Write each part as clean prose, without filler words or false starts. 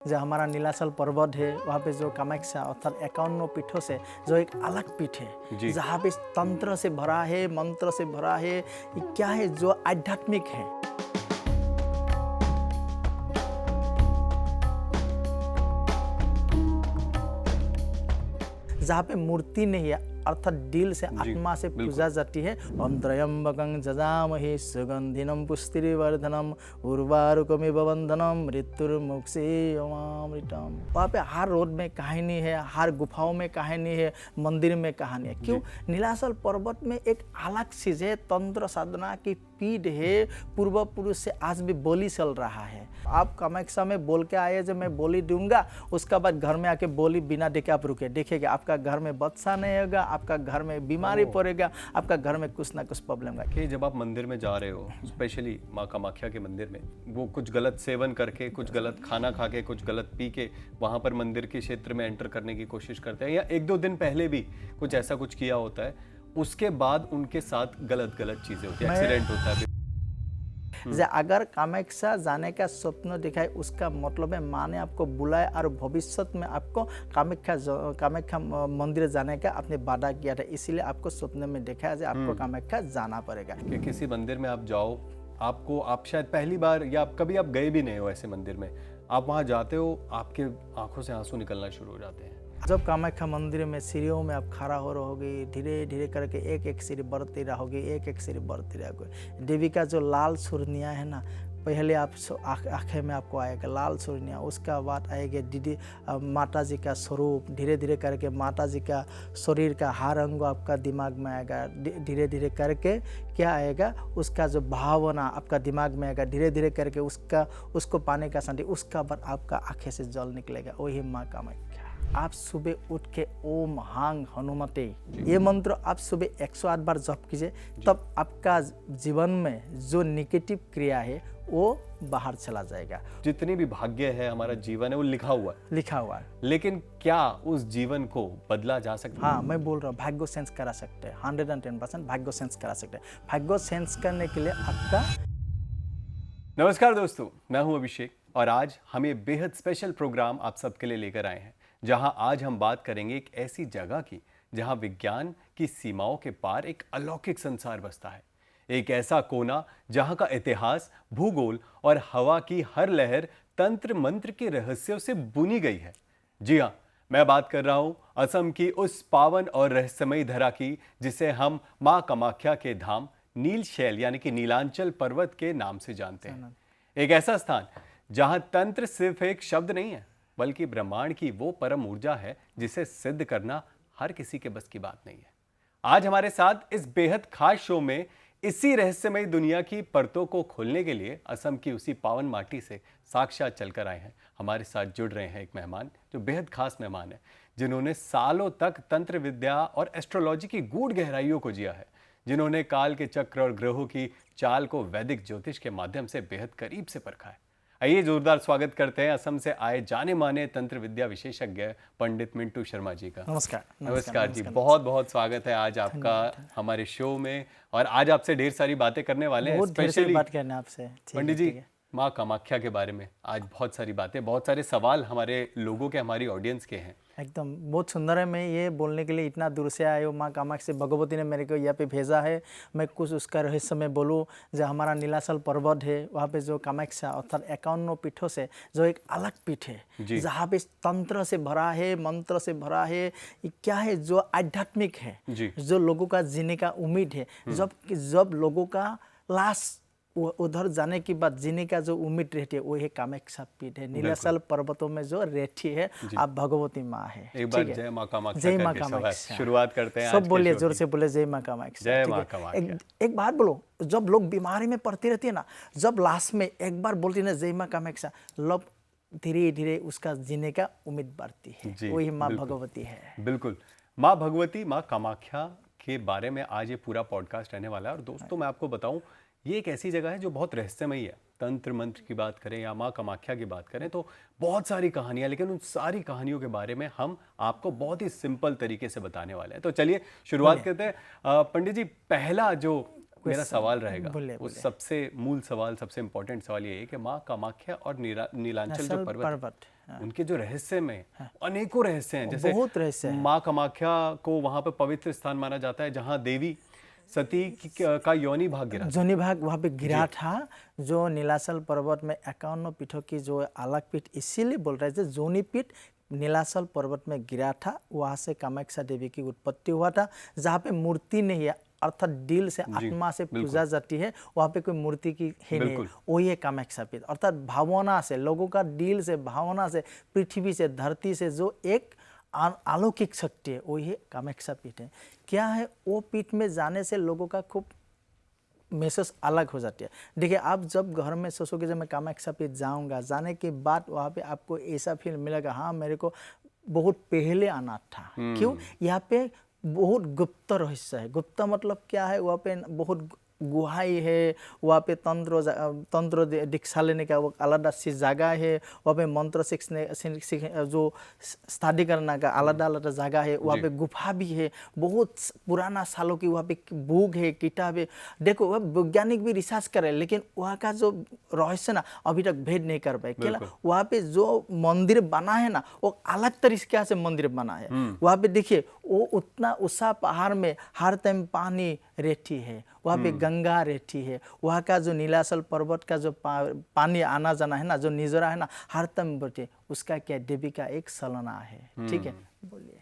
जो हमारा नीलाचल पर्वत है वहाँ पे जो कामाख्या अर्थात 51 पीठों से जो एक अलग पीठ है जहाँ पे तंत्र से भरा है, मंत्र से भरा है, ये क्या है जो आध्यात्मिक है। जहाँ पे मूर्ति नहीं है अर्थात दिल से आत्मा से पूजा जाती है। त्र्यंबकं जजामहे सुगंधिनम पुष्टिवर्धनम उर्वारुकमिव बंधनम मृत्युर्मुक्षेयमामृतम। वहाँ पे हर रोड में कहानी है, हर गुफाओं में कहानी है, मंदिर में कहानी है। क्यों? नीलाचल पर्वत में एक अलग चीज है, तंत्र साधना की पीठ है, पूर्व पुरुष से आज भी बोली चल रहा है। आप कामाख्या में बोल के आए जब मैं बोली दूंगा, उसका बाद घर में आके बोली बिना देखे आप रुके, देखिएगा आपका घर में बच्चा नहीं होगा, आपका घर में बीमारी पड़ेगा, आपका घर में कुछ ना कुछ प्रॉब्लम है। कि जब आप मंदिर में जा रहे हो, स्पेशली माँ कामाख्या के मंदिर में, वो कुछ गलत सेवन करके, कुछ गलत खाना खा के, कुछ गलत पी के वहाँ पर मंदिर के क्षेत्र में एंटर करने की कोशिश करते हैं, या एक दो दिन पहले भी कुछ ऐसा कुछ किया होता है, उसके बाद उनके साथ गलत चीजें होती है, एक्सीडेंट होता है। अगर कामाख्या जाने का स्वप्न दिखाए उसका मतलब है माँ ने आपको बुलाया और भविष्य में आपको कामाख्या मंदिर जाने का आपने वादा किया था, इसीलिए आपको स्वप्न में देखा है आपको कामाख्या जाना पड़ेगा। कि किसी मंदिर में आप जाओ, आप शायद पहली बार या कभी आप गए भी नहीं हो ऐसे मंदिर में, आप वहाँ जाते हो, आपके आंखों से आंसू निकलना शुरू हो जाते हैं। जब कामाख्या मंदिर में सीढ़ियों में आप खड़ा हो रहोगे, धीरे धीरे करके एक एक सीढ़ी बढ़ती रहोगे, एक एक सीढ़ी बढ़ती रहोगे। देवी का जो लाल सुर्निया है ना, पहले आप आँखें में आपको आएगा लाल सुर्निया, उसका बाद आएगा दीदी माता जी का स्वरूप, धीरे धीरे करके माता जी का शरीर का हर अंग आपका दिमाग में आएगा, धीरे धीरे करके क्या आएगा उसका जो भावना आपका दिमाग में आएगा, धीरे धीरे करके उसको पाने का शांति, उसका बाद आपका आँखें से जल निकलेगा, वही माँ कामाख्या। आप सुबह उठ के ओम हांग हनुमते ये मंत्र आप सुबह 108 बार जप कीजिए, तब आपका जीवन में जो नेगेटिव क्रिया है वो बाहर चला जाएगा। जितनी भी भाग्य है हमारा जीवन है वो लिखा हुआ है, लेकिन क्या उस जीवन को बदला जा सकता है? हाँ, मैं बोल रहा हूँ भाग्य सेंस करा सकते हैं, 110% भाग्य सेंस करा सकते हैं। भाग्य सेंस करने के लिए आपका नमस्कार दोस्तों, मैं हूं अभिषेक और आज हम ये बेहद स्पेशल प्रोग्राम आप सबके लिए लेकर आए हैं, जहां आज हम बात करेंगे एक ऐसी जगह की जहां विज्ञान की सीमाओं के पार एक अलौकिक संसार बसता है। एक ऐसा कोना जहां का इतिहास, भूगोल और हवा की हर लहर तंत्र मंत्र के रहस्यों से बुनी गई है। जी हाँ, मैं बात कर रहा हूं असम की उस पावन और रहस्यमयी धरा की जिसे हम माँ कामाख्या के धाम नीलशैल यानी कि नीलांचल पर्वत के नाम से जानते हैं। एक ऐसा स्थान जहां तंत्र सिर्फ एक शब्द नहीं है, बल्कि ब्रह्मांड की वो परम ऊर्जा है जिसे सिद्ध करना हर किसी के बस की बात नहीं है। आज हमारे साथ इस बेहद खास शो में इसी रहस्यमयी दुनिया की परतों को खोलने के लिए असम की उसी पावन माटी से साक्षात चलकर आए हैं। हमारे साथ जुड़ रहे हैं एक मेहमान जो बेहद खास मेहमान है, जिन्होंने सालों तक तंत्र विद्या और एस्ट्रोलॉजी की गूढ़ गहराइयों को जिया है, जिन्होंने काल के चक्र और ग्रहों की चाल को वैदिक ज्योतिष के माध्यम से बेहद करीब से परखा है। आइए जोरदार स्वागत करते हैं असम से आए जाने माने तंत्र विद्या विशेषज्ञ पंडित मिंटू शर्मा जी का। नमस्कार जी, बहुत बहुत स्वागत है आज आपका हमारे शो में, और आज आपसे ढेर सारी बातें करने वाले हैं। स्पेशली बात करना आपसे पंडित जी, माँ कामाख्या के बारे में आज बहुत सारी बातें, बहुत सारे सवाल हमारे लोगों के, हमारी ऑडियंस के हैं। एकदम बहुत सुंदर है। मैं ये बोलने के लिए इतना दूर से आया हूँ, माँ कामाख्या से भगवती ने मेरे को यहाँ पे भेजा है, मैं कुछ उसका रहस्य में बोलूँ। जो हमारा नीलाचल पर्वत है वहाँ पे जो कामाख्या अर्थात 51 पीठों से जो एक अलग पीठ है जहाँ पे तंत्र से भरा है, मंत्र से भरा है, ये क्या है जो आध्यात्मिक है, जो लोगों का जीने का उम्मीद है। जब लोगों का लास्ट उधर जाने के बाद जीने का जो उम्मीद रहती है वो है कामाख्या पीठ है। नीलाचल पर्वतों में जो रहती है आप भगवती माँ है। एक बार जय माँ कामाख्या, जय माँ कामाख्या शुरुआत करते हैं। सब बोलिए जोर से, बोले जय माँ कामाख्या। जय माँ कामाख्या। एक बात बोलो, जब लोग बीमारी में पड़ती रहती है ना, जब लास्ट में एक बार बोलती है ना जय माँ कामाख्या, लोग धीरे धीरे उसका जीने का उम्मीद बढ़ती है, वही माँ भगवती है। बिल्कुल, माँ भगवती, माँ कामाख्या के बारे में आज ये पूरा पॉडकास्ट रहने वाला है। और दोस्तों मैं आपको बताऊं, ये एक ऐसी जगह है जो बहुत रहस्यमयी है। तंत्र मंत्र की बात करें या माँ कामाख्या की बात करें तो बहुत सारी कहानियां, लेकिन उन सारी कहानियों के बारे में हम आपको बहुत ही सिंपल तरीके से बताने वाले हैं। तो चलिए शुरुआत करते हैं। पंडित जी, पहला जो मेरा सवाल रहेगा वो सबसे मूल सवाल, सबसे इंपॉर्टेंट सवाल ये है कि माँ कामाख्या और नीलांचल जो पर्वत उनके जो रहस्य में अनेकों रहस्य हैं, जैसे बहुत रहस्य है। माँ कामाख्या को वहां पर पवित्र स्थान माना जाता है, जहां देवी सती का योनि भाग गिरा था। जोनी भाग वहाँ पे गिरा था, जो नीलाचल पर्वत में 51 पीठों की जो अलग पीठ, इसीलिए बोल रहे थे जोनी पीठ नीलाचल पर्वत में गिरा था। वहाँ से कामाख्या देवी की उत्पत्ति हुआ था, जहाँ पे मूर्ति नहीं है, अर्थात दिल से आत्मा से पूजा जाती है, वहाँ पे कोई मूर्ति की ही नहीं, वही है कामाख्या पीठ। अर्थात भावना से, लोगों का दिल से, भावना से, पृथ्वी से, धरती से जो एक अलौकिक शक्ति है, वही है कामाख्या पीठ है। क्या है, वो पीठ में जाने से लोगों का खूब महसूस अलग हो जाती है। देखिए, आप जब घर में सोचोगे जब मैं कामाख्या पीठ जाऊंगा, जाने के बाद वहाँ पे आपको ऐसा फील मिलेगा, हाँ मेरे को बहुत पहले आना था। क्यों? यहाँ पे बहुत गुप्त रहस्य है। गुप्त मतलब क्या है, वहाँ पे बहुत गुहाई है, वहाँ पे तंत्र दीक्षा लेने का वो अलग सी जगह है, वहाँ पे मंत्र सीखने जो स्टडी करने का अलग अलग जगह है, वहाँ पे गुफा भी है, बहुत पुराना सालों की वहाँ पे बुक है, किताब है। देखो, वह वैज्ञानिक भी रिसर्च करे, लेकिन वहाँ का जो रहस्य ना अभी तक भेद नहीं कर पाए। क्या वहाँ पे जो मंदिर बना है ना, वो अलग तरीके से मंदिर बना है। वहाँ पे देखिए, वो उतना ऊंचा पहाड़ में हर टाइम पानी रहती है, वहाँ पे गंगा रहती है, वहाँ का जो नीलाचल पर्वत का जो पानी आना जाना है ना, जो निजरा है ना, हर टाइम बढ़ते, उसका क्या देवी का एक सलना है। ठीक है, बोलिए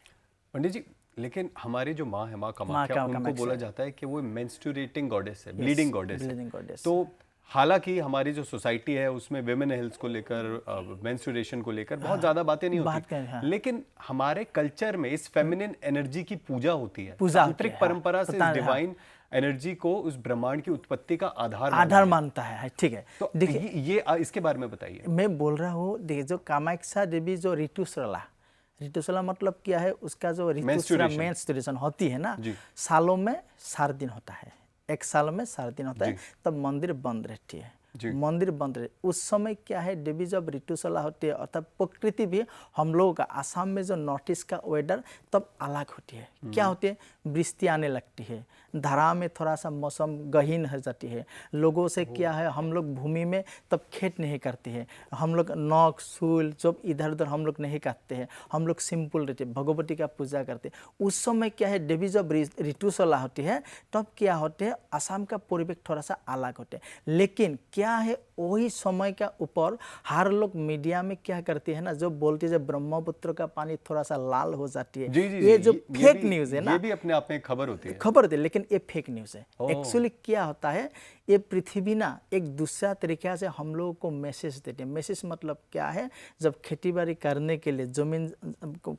पंडित जी। लेकिन हमारी जो माँ है, माँ कामाख्या, उनको बोला जाता है कि वो मेंस्ट्रुएटिंग गॉडेस है, ब्लीडिंग गॉडेस है। तो हालांकि हमारी जो सोसाइटी है उसमें विमेन हेल्थ को लेकर, मेंस्ट्रुएशन को लेकर बहुत ज्यादा बातें नहीं होती, लेकिन हमारे कल्चर में इस फेमिनिन एनर्जी की पूजा होती है। तांत्रिक परंपरा से इस डिवाइन एनर्जी को उस ब्रह्मांड की उत्पत्ति का आधार मानता है। ठीक है, तो देखिए ये इसके बारे में बताइए। मैं बोल रहा हूँ, देखिए जो कामाख्या देवी जो ऋतुसला मतलब क्या है, उसका जो मेंस्ट्रुएशन होती है ना, सालों में 4 दिन होता है, एक साल में 4 दिन होता है, तब मंदिर बंद रहती है। मंदिर बंद रहे उस समय क्या है, देवी जब ऋतुसला होती है, अर्थात प्रकृति भी हम लोगों का आसाम में जो नॉर्थ ईस्ट का वेदर तब अलग होती है। क्या होती है, वृष्टि आने लगती है, धारा में थोड़ा सा मौसम गहीन हो जाती है, लोगों से क्या है, हम लोग भूमि में तब खेत नहीं करते हैं, हम लोग नौक सूल जब इधर उधर हम लोग नहीं काटते हैं, हम लोग सिंपल रहते, भगवती का पूजा करते। उस समय क्या है, देवी जब ऋतुसला होती है तब क्या होते हैं, आसाम का परिवेश थोड़ा सा अलग होते हैं। लेकिन क्या है, वही समय का ऊपर हर लोग मीडिया में क्या करते हैं ना, जो बोलते हैं ब्रह्मपुत्र का पानी थोड़ा सा लाल हो जाती है, ये जो फेक न्यूज है ना, ये भी अपने आप में खबर होती है, खबर होती है, लेकिन ये फेक न्यूज है। एक्चुअली क्या होता है, ये पृथ्वी ना एक दूसरा तरीके से हम लोगों को मैसेज देते हैं। मैसेज मतलब क्या है, जब खेती बाड़ी करने के लिए, जमीन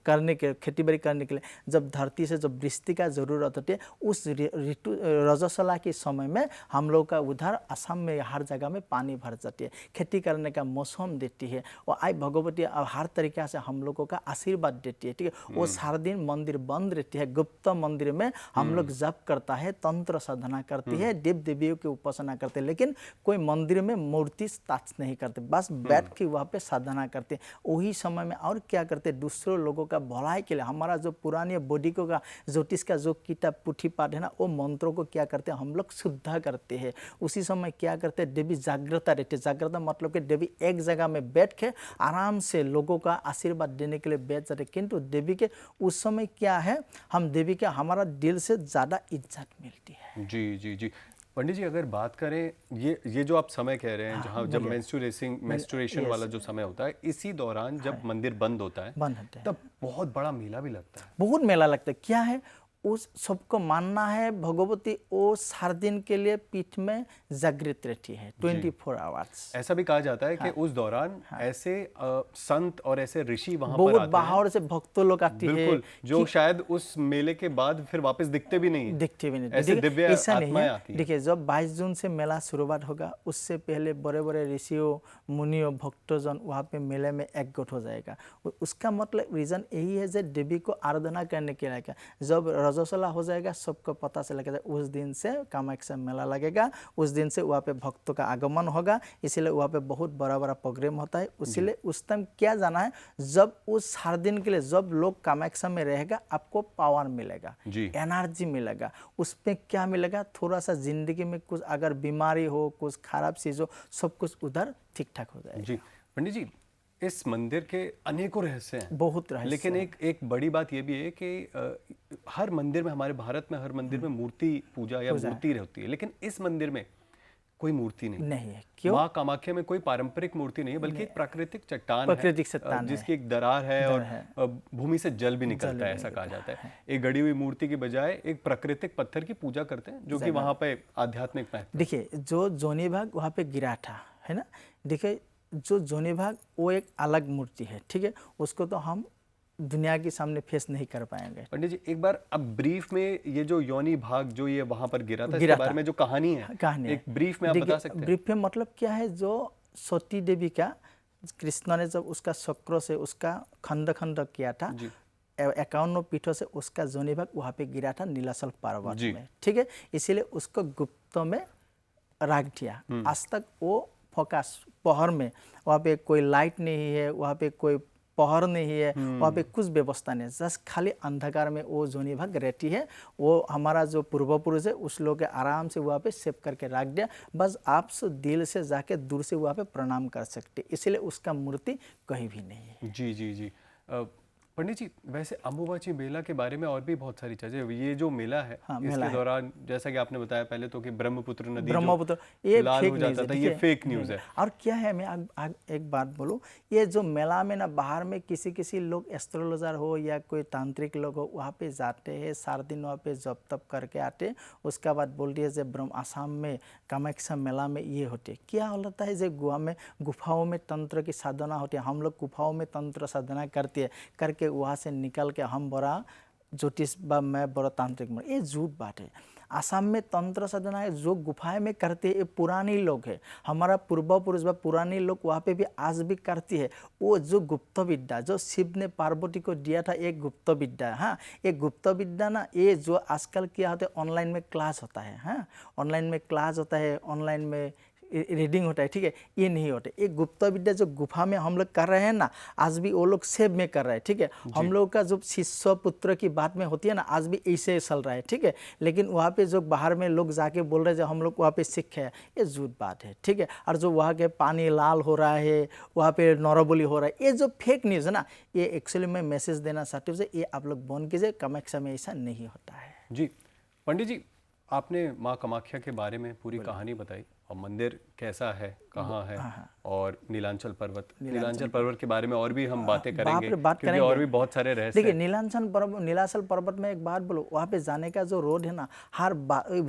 करने के, खेती बाड़ी करने के लिए जब धरती से जब वृष्टि का जरूरत होती है, उस ऋतु रजस्वला के समय में हम लोग का उधर असम में हर जगह में पानी भर जाती है, खेती करने का मौसम देती है, और आई भगवती हर तरीके से हम लोगों का आशीर्वाद देती है। ठीक है, वो 4 दिन मंदिर बंद रहती है, गुप्त मंदिर में हम लोग जप करता है, तंत्र साधना करती है, देव देवियों की उपासना करते, लेकिन कोई मंदिर में मूर्ति टच नहीं करते, बस बैठ के वहाँ पे साधना करते। वही समय में और क्या करते, दूसरों लोगों का भलाई के लिए, हमारा जो पुरानी बॉडी को का ज्योतिष का जो किताब पुथी पाठ है ना, वो मंत्रों को क्या करते हैं, हम लोग शुद्ध करते हैं। उसी समय क्या करते हैं, देवी जागृता रहती है। जागृता मतलब कि देवी एक जगह में बैठ के आराम से लोगों का आशीर्वाद देने के लिए बैठ जाते। किंतु देवी के उस समय क्या है, हम देवी के हमारा दिल से ज़्यादा इज्जत मिलती है। जी जी जी। पंडित जी, अगर बात करें ये जो आप समय कह रहे हैं, जहाँ जब मेंस्ट्रुएशन वाला जो समय होता है, इसी दौरान जब मंदिर बंद होता है, तब बहुत बड़ा मेला भी लगता है। बहुत मेला लगता है। क्या है, उस सबको मानना है, भगवती वो 4 दिन के लिए पीठ में जागृत रहती है 24 आवर्स। ऐसा भी कहा जाता है कि उस दौरान ऐसे संत और ऐसे ऋषि वहां पर बहुत आते बाहर से भक्तों लोग आते हैं, जो शायद उस मेले के बाद फिर वापस दिखते भी नहीं, ऐसे दिव्य आत्माएं आती हैं। देखिए, जब 22 जून से मेला शुरुआत होगा, उससे पहले बड़े बड़े ऋषियों मुनियों भक्तजन वहाँ पे मेले में एकजुट हो जाएगा। उसका मतलब रीजन यही है, जो देवी को आराधना करने के लिए जब रजस्वला हो जाएगा, सबको पता चलेगा उस दिन से कामाख्या मेला लगेगा, उस दिन से वहाँ पे भक्तों का आगमन होगा, इसीलिए वहाँ पे बहुत बड़ा बड़ा प्रोग्राम होता है। इसीलिए उस टाइम क्या जाना है, जब उस 4 दिन के लिए जब लोग कामाख्या में रहेगा, आपको पावर मिलेगा, एनर्जी मिलेगा। उसमें क्या मिलेगा, थोड़ा सा जिंदगी में कुछ अगर बीमारी हो, कुछ खराब चीज हो, सब कुछ उधर ठीक ठाक हो जाएगा। जी पंडित जी, इस मंदिर के अनेकों रहस्य हैं, बहुत रहस्य लेकिन है। एक बड़ी बात ये भी है कि हर मंदिर में, हमारे भारत में हर मंदिर में मूर्ति पूजा या मूर्ति होती है, लेकिन इस मंदिर में कोई मूर्ति नहीं नहीं है। क्यों? माँ कामाख्या में कोई पारंपरिक मूर्ति नहीं है, बल्कि एक प्राकृतिक चट्टान प्राकृतिक है, चट्टान है। जिसकी एक दरार है और भूमि से जल भी निकलता है, ऐसा कहा जाता है। एक गड़ी हुई मूर्ति की बजाय एक प्राकृतिक पत्थर की पूजा करते हैं, जो कि वहाँ पे आध्यात्मिक महत्व। देखिए, जो जोनी भाग वहाँ पे गिरा था, है ना, देखिए जो जोनी भाग वो एक अलग मूर्ति है, ठीक है, उसको तो हम दुनिया के सामने फेस नहीं कर पाएंगे। पंडित जी, एक बार अब ब्रीफ में ये जो योनि भाग जो ये वहां पर गिरा था, इसके बारे में जो कहानी है, एक ब्रीफ में आप बता सकते हैं? ब्रीफ में मतलब क्या है, जो सती देवी का कृष्ण ने जब उसका चक्र से उसका खंड खंड किया था, 51 पीठों से उसका जोनी भाग वहाँ पे गिरा था नीलाचल पर्वत में, ठीक है, इसीलिए उसको गुप्त में रख दिया। आज तक वो फोकस पहर में, वहाँ पे कोई लाइट नहीं है, वहाँ पे कोई पहर नहीं है, वहाँ पे कुछ व्यवस्था नहीं है, जस्ट खाली अंधकार में वो जोनी भाग रहती है। वो हमारा जो पूर्वपुरुष है उस लोग के आराम से वहाँ पे सेव करके रख दिया, बस आप दिल से जाके दूर से वहाँ पे प्रणाम कर सकते, इसलिए उसका मूर्ति कहीं भी नहीं है। जी जी जी। पंडित जी, वैसे अम्बुबाची मेला के बारे में और भी बहुत सारी चीजें, ये जो मेला है, इसके दौरान जैसा कि आपने बताया पहले तो कि ब्रह्मपुत्र नदी ये लाल फेक हो जाता था, ये फेक न्यूज है। और क्या है, मैं एक बात बोलूं, ये जो मेला में ना बाहर में किसी लोग एस्ट्रोलॉजर हो या कोई तांत्रिक लोग हो, वहाँ पे जाते हैं, 4 दिन वहाँ पे जप तप करके आते, उसके बाद बोलती है जब आसाम में कामाख्या मेला में ये होते, क्या होता है, जब गुफाओं में तंत्र की साधना होती है, हम लोग गुफाओं में तंत्र साधना करके वहाँ से निकल के हम बड़ा ज्योतिष बा मैं बड़ा तांत्रिक, ये झूठ बात है। आसाम में तंत्र साधना है जो गुफाएं में करते हैं, ये पुरानी लोग है, हमारा पूर्वपुरुष व पुरानी लोग वहाँ पे भी आज भी करती है। वो जो गुप्त विद्या जो शिव ने पार्वती को दिया था, एक गुप्त विद्या, हाँ, एक गुप्त विद्या ना, ये जो आजकल क्या होता है, ऑनलाइन में क्लास होता है, हाँ, ऑनलाइन में क्लास होता है, ऑनलाइन में रीडिंग होता है, ठीक है, ये नहीं होता। एक गुप्त विद्या जो गुफा में हम लोग कर रहे हैं ना, आज भी वो लोग सेव में कर रहे हैं, ठीक है। हम लोग का जो शिष्य पुत्र की बात में होती है ना, आज भी ऐसे चल रहा है, ठीक है, लेकिन वहाँ पे जो बाहर में लोग जाके बोल रहे हैं जो हम लोग वहाँ पे सीखे हैं, ये झूठ बात है, ठीक है। और जो वहाँ के पानी लाल हो रहा है, वहाँ पे नौरबोली हो रहा है, ये जो फेक न्यूज़ है ना, ये एक्चुअली मैं मैसेज देना चाहती हूँ, ये आप लोग बंद कीजिए, कामाख्या में ऐसा नहीं होता है। जी पंडित जी, आपने माँ कामाख्या के बारे में पूरी कहानी बताई, और मंदिर कैसा है, कहाँ है, और नीलांचल पर्वत के बारे में और भी हम बातें करेंगे, क्योंकि और भी बहुत सारे रहस्य। देखिए, नीलाचल पर्वत में एक बात बोलो, वहाँ पे जाने का जो रोड है ना, हर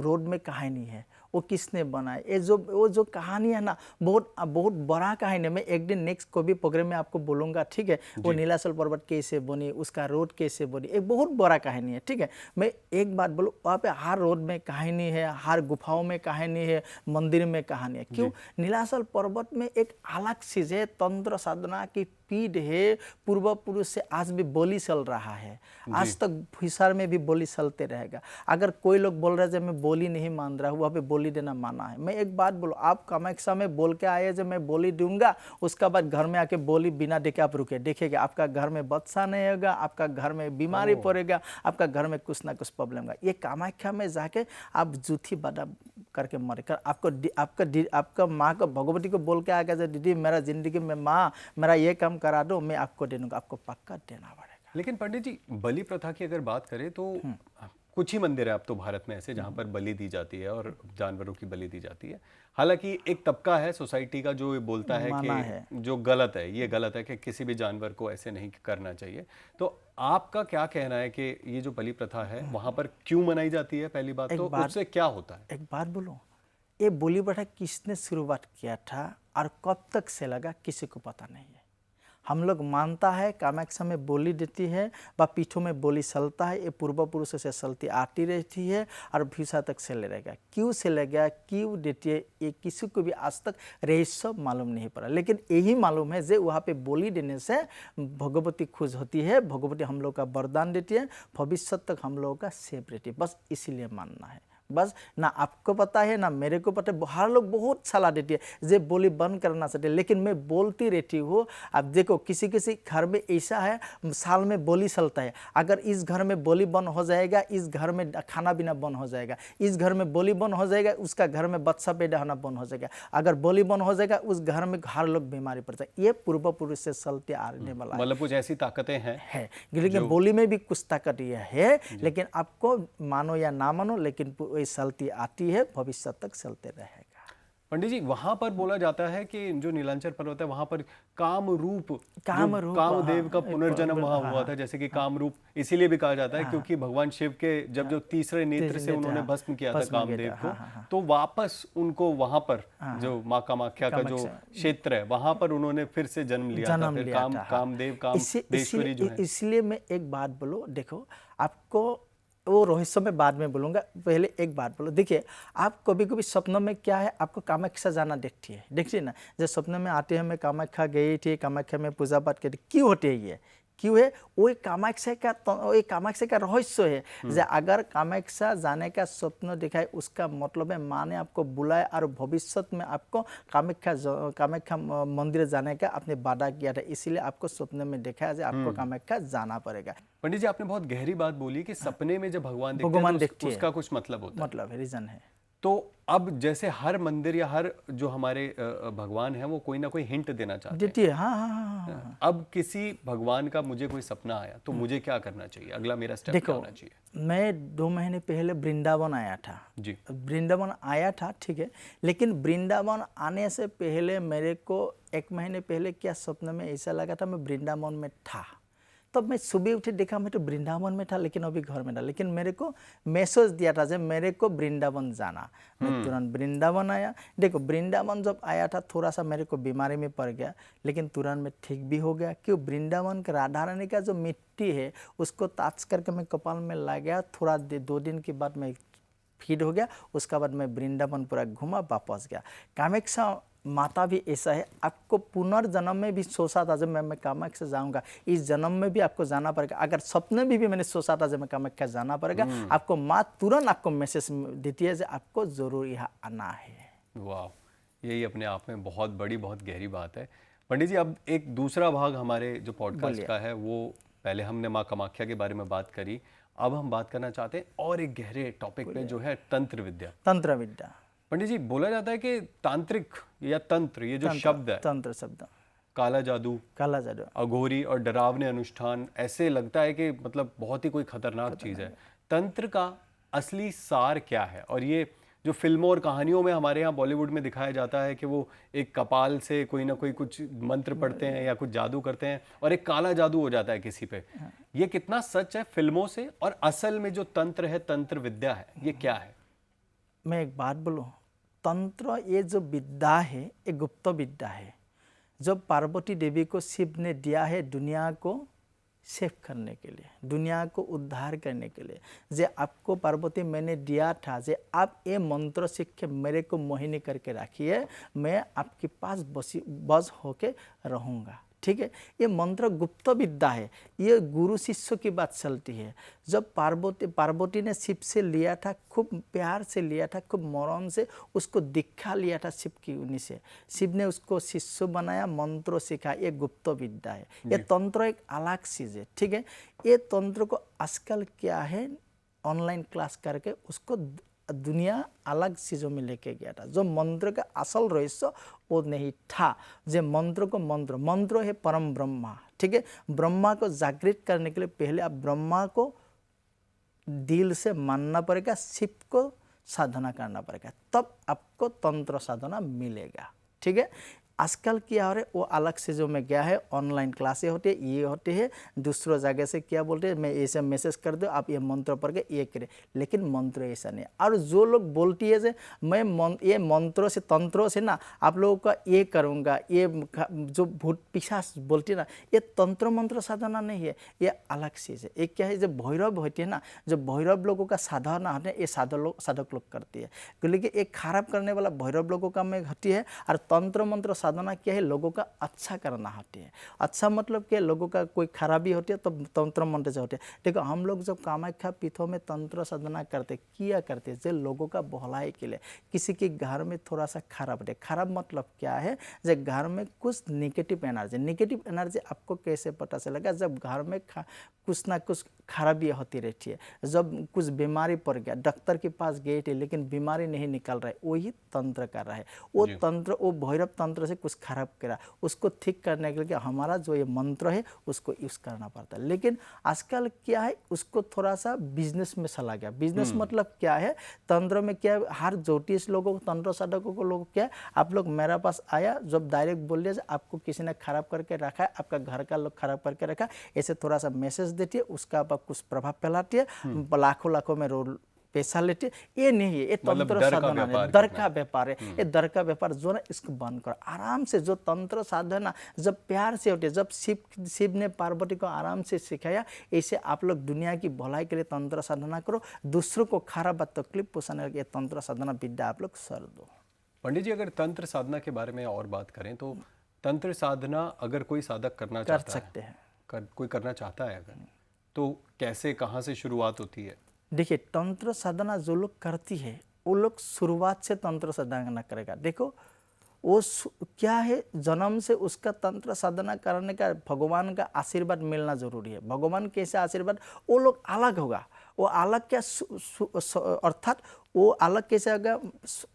रोड में कहानी है, वो किसने बनाया, ये वो जो कहानी है ना, बहुत बड़ा कहानी है। मैं एक दिन नेक्स्ट को भी प्रोग्राम में आपको बोलूँगा, ठीक है, वो नीलाचल पर्वत कैसे बनी, उसका रोड कैसे बनी, एक बहुत बड़ा कहानी है, ठीक है। मैं एक बात बोलूँ, वहाँ पे हर रोड में कहानी है, हर गुफाओं में कहानी है, मंदिर में कहानी है। क्यों? नीलाचल पर्वत में एक अलग चीज है, तंत्र साधना की पीठ है, पूर्वपुरुष से आज भी बोली चल रहा है, आज तक भूसार में भी बोली चलते रहेगा। अगर कोई लोग बोल रहे हैं मैं बोली नहीं मान रहा हूँ, वहाँ पे बोली देना माना है। मैं एक बात बोलूँ, आप कामाख्या में बोल के आए जब मैं बोली दूंगा, उसके बाद घर में आके बोली बिना देखे आप रुके, देखिएगा आपका घर में बच्चा नहीं होगा, आपका घर में बीमारी पड़ेगा, आपका घर में कुछ ना कुछ प्रॉब्लम होगा। ये कामाख्या में जाके आप जूठी बड़ा करके मरे कर, आपका माँ को भगवती को बोल के आएगा दीदी मेरा जिंदगी में माँ मेरा ये काम करा दो, मैं आपको दे दूंगा, आपको पक्का देना पड़ेगा। लेकिन पंडित जी, बलि प्रथा की अगर बात करें तो कुछ ही मंदिर है अब तो भारत में ऐसे जहाँ पर बलि दी जाती है और जानवरों की बलि दी जाती है। हालांकि एक तबका है सोसाइटी का जो बोलता है कि जो गलत है, ये गलत है कि किसी भी जानवर को ऐसे नहीं करना चाहिए। तो आपका क्या कहना है कि ये जो बलि प्रथा है वहाँ पर क्यों मनाई जाती है? पहली बात तो उससे क्या होता है? एक बात बोलो, ये बलि प्रथा किसने शुरुआत किया था और कब तक से लगा, किसी को पता नहीं है। हम लोग मानता है कामाख्या में बोली देती है व पीठों में बोली चलता है, ये पूर्वपुरुषों से चलती आती रहती है और भूसा तक चले रहेगा। क्यों चलेगा, क्यों देती है, ये किसी को भी आज तक रहस्य मालूम नहीं पड़ा। लेकिन यही मालूम है जो वहाँ पे बोली देने से भगवती खुश होती है, भगवती हम लोग का वरदान देती है, भविष्य तक हम लोगों का सेफ रहती है, बस इसीलिए मानना है। बस ना आपको पता है ना मेरे को पता है। हर लोग बहुत सलाह देती है जे बोली बंद करना चाहते, लेकिन मैं बोलती रहती हूँ। अब देखो किसी किसी घर में ऐसा है साल में बोली चलता है, अगर इस घर में बोली बंद हो जाएगा, इस घर में खाना पीना बंद हो जाएगा, इस घर में बोली बंद हो जाएगा, उसका घर में बच्चा पैदा होना बंद हो जाएगा, अगर बोली बंद हो जाएगा उस घर में हर लोग बीमारी पड़ जाए। ये पूर्व पुरुष से चलते आने वाला मतलब कुछ ऐसी ताकतें हैं लेकिन बोली में भी कुछ ताकत ये है, लेकिन आपको मानो या ना मानो, लेकिन ये चलती आती है, भविष्य तक चलते रहेगा। पंडित जी, वहां पर बोला जाता है कि जो नीलांचल पर्वत है वहां पर कामरूप कामदेव का पुनर्जन्म वहां हुआ था। जैसे कि कामरूप इसीलिए भी कहा जाता है क्योंकि भगवान शिव के जब जो तीसरे नेत्र से उन्होंने भस्म किया था कामदेव को, तो वापस उनको वहां पर जो माँ कामाख्या का जो क्षेत्र है वहां पर उन्होंने फिर से जन्म लिया था। फिर कामदेव कामदेश्वरी जो है। इसलिए मैं एक बात बोलो, देखो आपको वो रहस्य में बाद में बोलूँगा, पहले एक बात बोलो। देखिए आप कभी कभी सपनों में क्या है, आपको कामाख्या जाना देखिए ना, जब सपनों में आते हैं मैं कामाख्या गई थी, कामाख्या में पूजा पाठ करी, क्यों होते हैं ये, क्यों है? वही कामाख्या का रहस्य है। जे अगर कामाख्या जाने का स्वप्न दिखाए उसका मतलब है माँ ने आपको बुलाया और भविष्य में आपको कामाख्या मंदिर जाने का आपने वादा किया था, इसीलिए आपको स्वप्न में दिखाया जे आपको कामाख्या जाना पड़ेगा। पंडित जी, आपने बहुत गहरी बात बोली कि सपने में जब भगवान दिखते हैं उसका कुछ मतलब होता है, मतलब रीजन है। तो अब जैसे हर मंदिर या हर जो हमारे भगवान है वो कोई ना कोई हिंट देना चाहते हैं। हाँ। अब किसी भगवान का मुझे कोई सपना आया तो मुझे क्या करना चाहिए, अगला मेरा स्टेप क्या होना चाहिए? मैं 2 महीने पहले वृंदावन आया था जी। वृंदावन आया था, ठीक है, लेकिन वृंदावन आने से पहले मेरे को 1 महीने पहले क्या सपने में ऐसा लगा था मैं वृंदावन में था। तब मैं सुबह उठे देखा मैं तो वृंदावन में था, लेकिन अभी घर में था, लेकिन मेरे को मैसेज दिया था जब मेरे को वृंदावन जाना। मैं तुरंत वृंदावन आया। देखो वृंदावन जब आया था थोड़ा सा मेरे को बीमारी में पड़ गया, लेकिन तुरंत में ठीक भी हो गया। क्यों? वृंदावन का राधा रानी का जो मिट्टी है उसको ताज करके मैं कपाल में लगाया, थोड़ा 2 दिन के बाद मैं फिट हो गया। उसके बाद मैं वृंदावन पूरा घूमा, वापस गया। कामाख्या माता भी ऐसा है, आपको पुनर्जन्म में भी सोचा था जब मैं कामाख्या जाऊंगा, इस जन्म में भी आपको जाना पड़ेगा। अगर सपने में भी मैंने सोचा था जब मैं कामाख्या जाना पड़ेगा, आपको माँ तुरंत आपको मैसेज देती है कि आपको जरूर यहाँ आना है। वाह, यही अपने आप में बहुत बड़ी बहुत गहरी बात है। पंडित जी, अब एक दूसरा भाग हमारे जो पॉडकास्ट का है, वो पहले हमने माँ कामाख्या के बारे में बात करी, अब हम बात करना चाहते हैं और एक गहरे टॉपिक पे जो है तंत्र विद्या। पंडित जी, बोला जाता है कि तांत्रिक या तंत्र, ये जो शब्द है, तंत्र शब्द, काला जादू, अघोरी और डरावने अनुष्ठान, ऐसे लगता है कि मतलब बहुत ही कोई खतरनाक चीज है। तंत्र का असली सार क्या है? और ये जो फिल्मों और कहानियों में हमारे यहाँ बॉलीवुड में दिखाया जाता है कि वो एक कपाल से कोई ना कोई कुछ मंत्र पढ़ते हैं या कुछ जादू करते हैं और एक काला जादू हो जाता है किसी पे, ये कितना सच है फिल्मों से, और असल में जो तंत्र है, तंत्र विद्या है, ये क्या है? मैं एक बात बोलूं, तंत्र ये जो विद्या है ये गुप्त विद्या है, जो पार्वती देवी को शिव ने दिया है दुनिया को सेव करने के लिए, दुनिया को उद्धार करने के लिए। जे आपको पार्वती मैंने दिया था, जे आप ये मंत्र सीख के मेरे को मोहिनी करके रखिए, मैं आपके पास बस होके रहूँगा। ठीक है, ये मंत्र गुप्त विद्या है, ये गुरु शिष्य की बात चलती है। जब पार्वती ने शिव से लिया था, खूब प्यार से लिया था, खूब मरम से उसको दीक्षा लिया था शिव की उन्हीं से, शिव ने उसको शिष्य बनाया, मंत्र सिखा, ये गुप्त विद्या है। ये तंत्र एक अलग चीज़ है। ठीक है, ये तंत्र को आजकल क्या है, ऑनलाइन क्लास करके उसको दुनिया अलग चीज़ों में लेके गया था। जो मंत्र का असल रहस्य वो नहीं था। जो मंत्र को मंत्र है परम ब्रह्मा। ठीक है, ब्रह्मा को जागृत करने के लिए पहले आप ब्रह्मा को दिल से मानना पड़ेगा, शिव को साधना करना पड़ेगा, तब आपको तंत्र साधना मिलेगा। ठीक है, आजकल क्या हो रहा है, वो अलग से जो मैं गया है, ऑनलाइन क्लासें होती है, ये होते हैं, दूसरों जगह से क्या बोलते हैं, मैं ऐसे मैसेज कर दो, आप ये मंत्र पढ़ के ये करें, लेकिन मंत्र ऐसा नहीं। और जो लोग बोलती है जे मैं ये मंत्रों से तंत्रों से ना आप लोगों का ये करूँगा, ये जो भूत पिशाच बोलती है ना, ये तंत्र मंत्र साधना नहीं है, ये अलग चीज़ है। एक क्या है, जो भैरव होती है ना, जो भैरव लोगों का साधना होता है, ये साधक लोग करती है, लेकिन एक खराब करने वाला भैरव लोगों का में होती है, और तंत्र मंत्र साधना क्या है, लोगों का अच्छा करना होती है। अच्छा मतलब क्या, लोगों का कोई खराबी होती है तो तंत्र मंत्र से होती है। देखो हम लोग जब कामाख्या पीठों में तंत्र साधना करते किया करते जो लोगों का भलाई के लिए, किसी के घर में थोड़ा सा खराब है, खराब मतलब क्या है, जब घर में कुछ नेगेटिव एनर्जी आपको कैसे पता चलेगा, जब घर में कुछ ना कुछ खराबी होती रहती है, जब कुछ बीमारी पड़ गया, डॉक्टर के पास गए थे लेकिन बीमारी नहीं निकल रहा है, वही तंत्र कर रहा है। वो तंत्र, वो भैरव तंत्र से कुछ खराब करा, उसको ठीक करने के लिए हमारा जो ये मंत्र है उसको यूज करना पड़ता है। लेकिन आजकल क्या है, उसको थोड़ा सा बिजनेस में चला गया। बिजनेस मतलब क्या है, तंत्र में क्या है, हर ज्योतिष लोगों को, तंत्र साधकों को लोग क्या है, आप लोग मेरा पास आया, जब डायरेक्ट बोल दिया आपको किसी ने खराब करके रखा है, आपका घर का लोग खराब करके रखा है, ऐसे थोड़ा सा मैसेज देती है, उसका आप कुछ प्रभाव फैलाती है, लाखों लाखों में पैसा लेते, ये नहीं है, ये तंत्र साधना है, दर का व्यापार है। ये दर का व्यापार जो ना, इसको बंद करो आराम से। जो तंत्र साधना जब प्यार से होती है, जब शिव ने पार्वती को आराम से सिखाया, ऐसे आप लोग दुनिया की भलाई के लिए तंत्र साधना करो, दूसरों को खराब तकलीफ पहुंचाने के तंत्र साधना विद्या आप लोग सर दो। पंडित जी, अगर तंत्र साधना के बारे में और बात करें तो तंत्र साधना अगर कोई साधक करना चाहता सकते हैं, कोई करना चाहता है अगर, तो कैसे, कहाँ से शुरुआत होती है? देखिए, तंत्र साधना जो लोग करती है वो लोग शुरुआत से तंत्र साधना करेगा। देखो वो क्या है, जन्म से उसका तंत्र साधना करने का भगवान का आशीर्वाद मिलना जरूरी है। भगवान कैसे आशीर्वाद, वो लोग अलग होगा, वो अलग क्या, अर्थात वो अलग कैसे होगा,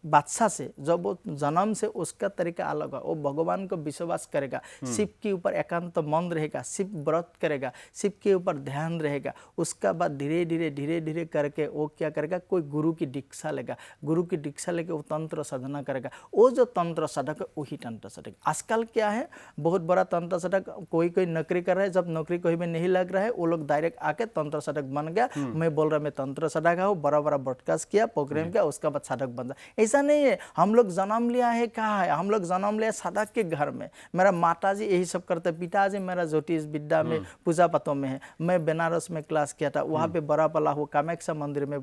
बादशाह से। जब वो जन्म से उसका तरीका अलग होगा, वो भगवान को विश्वास करेगा, शिव के ऊपर एकांत मन रहेगा, शिव व्रत करेगा, शिव के ऊपर ध्यान रहेगा। उसका बाद धीरे धीरे करके वो क्या करेगा, कोई गुरु की दीक्षा लेगा, गुरु की दीक्षा लेके वो तंत्र साधना करेगा। वो जो तंत्र साधक है वही तंत्र साधक। आजकल क्या है, बहुत बड़ा तंत्र साधक कोई नौकरी कर रहा है, जब नौकरी कोई में नहीं लग रहा है, वो लोग डायरेक्ट आके तंत्र साधक बन गया। मैं बोल रहा मैं तंत्र साधक हूँ, बड़ा ब्रॉडकास्ट किया, प्रोग्राम किया, उसका बाद साधक बन जाए, ऐसा नहीं है। हम लोग जन्म लिया है, कहाँ है, हम लोग जन्म लिया साधक के घर में। मेरा माताजी यही सब करते, पिताजी मेरा ज्योतिष विद्या में पूजा पाठों में है। मैं बनारस में क्लास किया था, वहाँ पे बड़ा पला हुआ कामाख्या मंदिर में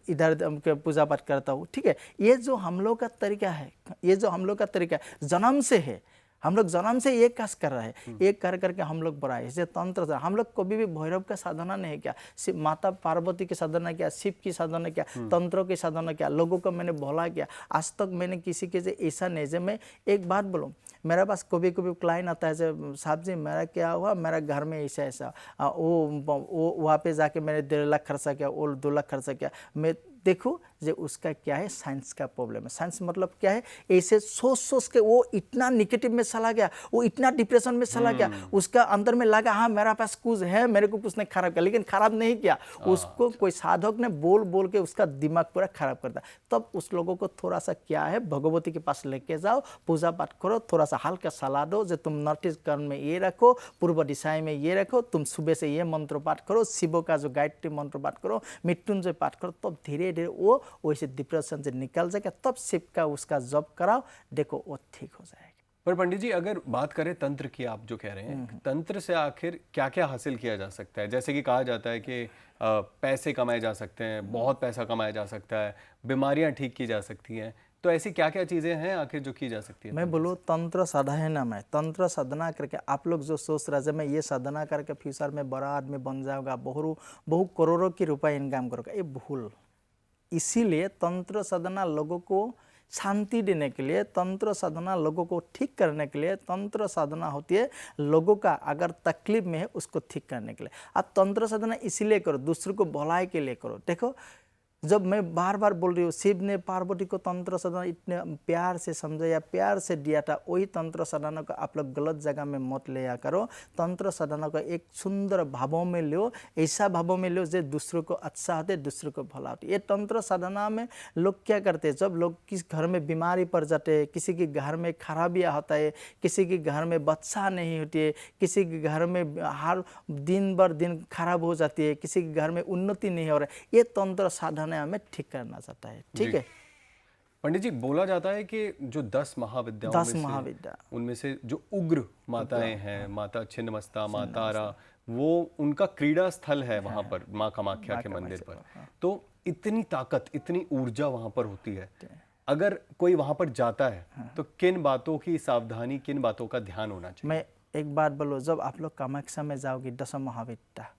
इधर पूजा पाठ करता हूँ। ठीक है, ये जो हम लोग का तरीका है, ये जो हम लोग का तरीका है जन्म से है, हम लोग जन्म से एक काज कर रहे हैं, एक कर करके हम लोग बड़ा है। जैसे तंत्र से हम लोग कभी भी भैरव का साधना नहीं किया, सिर्फ माता पार्वती की साधना किया, शिव की साधना किया, तंत्रों की साधना किया, लोगों को मैंने भला किया। आज तक मैंने किसी के से ऐसा नहीं। जब मैं एक बात बोलूँ, मेरे पास कभी क्लाइंट आता है, जब साहब जी मेरा क्या हुआ, मेरा घर में ऐसा वो वहाँ पे जाके मैंने 1.5 लाख खर्चा किया, वो 2 लाख खर्चा किया। मैं देखो जो उसका क्या है, साइंस का प्रॉब्लम है। साइंस मतलब क्या है, ऐसे सोच के वो इतना निगेटिव में चला गया, वो इतना डिप्रेशन में चला गया, उसका अंदर में लगा हाँ मेरा पास कुछ है, मेरे को कुछ ने खराब किया, लेकिन खराब नहीं किया, उसको कोई साधक ने बोल के उसका दिमाग पूरा खराब कर दिया। तब उस लोगों को थोड़ा सा क्या है, भगवती के पास लेके जाओ, पूजा पाठ करो, थोड़ा सा हल्का सलाह दो, जो तुम नॉर्थ ईस्ट कर्ण में ये रखो, पूर्व दिशा में ये रखो, तुम सुबह से ये मंत्र पाठ करो, शिव का जो गायत्री मंत्र पाठ करो, मृत्युंजय पाठ करो, तब धीरे धीरे वो वैसे डिप्रेशन से निकल जाएगा। तब शिव का उसका जप कराओ, देखो वो ठीक हो जाएगा। पर पंडित जी, अगर बात करें तंत्र की, आप जो कह रहे हैं, तंत्र से आखिर क्या क्या हासिल किया जा सकता है? जैसे कि कहा जाता है कि पैसे कमाए जा सकते हैं, बहुत पैसा कमाया जा सकता है, बीमारियां ठीक की जा सकती हैं, तो ऐसी क्या क्या चीजें हैं आखिर जो की जा सकती है? मैं बोलूँ तंत्र साधना में, तंत्र साधना करके आप लोग जो सोच रहे हैं मैं ये साधना करके फ्यूचर में बड़ा आदमी बन जाऊंगा, बहु करोड़ों की रुपए इनकम करूँगा, ये भूल। इसीलिए तंत्र साधना लोगों को शांति देने के लिए, तंत्र साधना लोगों को ठीक करने के लिए, तंत्र साधना होती है लोगों का अगर तकलीफ में है उसको ठीक करने के लिए। आप तंत्र साधना इसीलिए करो, दूसरों को भलाई के लिए करो। देखो जब मैं बार बार बोल रही हूँ, शिव ने पार्वती को तंत्र साधना इतने प्यार से समझाया, प्यार से दिया था, वही तंत्र साधना को आप लोग गलत जगह में मत ले आ करो। तंत्र साधना को एक सुंदर भावों में लो, ऐसा भावों में लो जो दूसरों को अच्छा होते, दूसरों को भला होते। ये तंत्र साधना में लोग क्या करते हैं, जब लोग किस घर में बीमारी पड़ जाते हैं, किसी के घर में खराबियाँ होता है, किसी के घर में बच्चा नहीं होती है, किसी के घर में हर दिन बर दिन खराब हो जाती है, किसी के घर में उन्नति नहीं हो रहा है, ये तंत्र साधना हमें ठीक करना चाहता है। ठीक है पंडित जी, बोला जाता है कि जो 10 महाविद्या उनमें से जो उग्र माताएं हैं, माता छिन्नमस्ता, माँ तारा, वो उनका क्रीड़ा स्थल है वहां पर, माँ कामाख्या के मंदिर पर। तो इतनी ताकत, इतनी ऊर्जा वहां पर होती है, अगर कोई वहां पर जाता है तो किन बातों की सावधानी, किन बातों का ध्यान होना चाहिए? मैं एक बात बोलूँ, जब आप लोग कामाख्या में जाओगे दशम महाविद्या,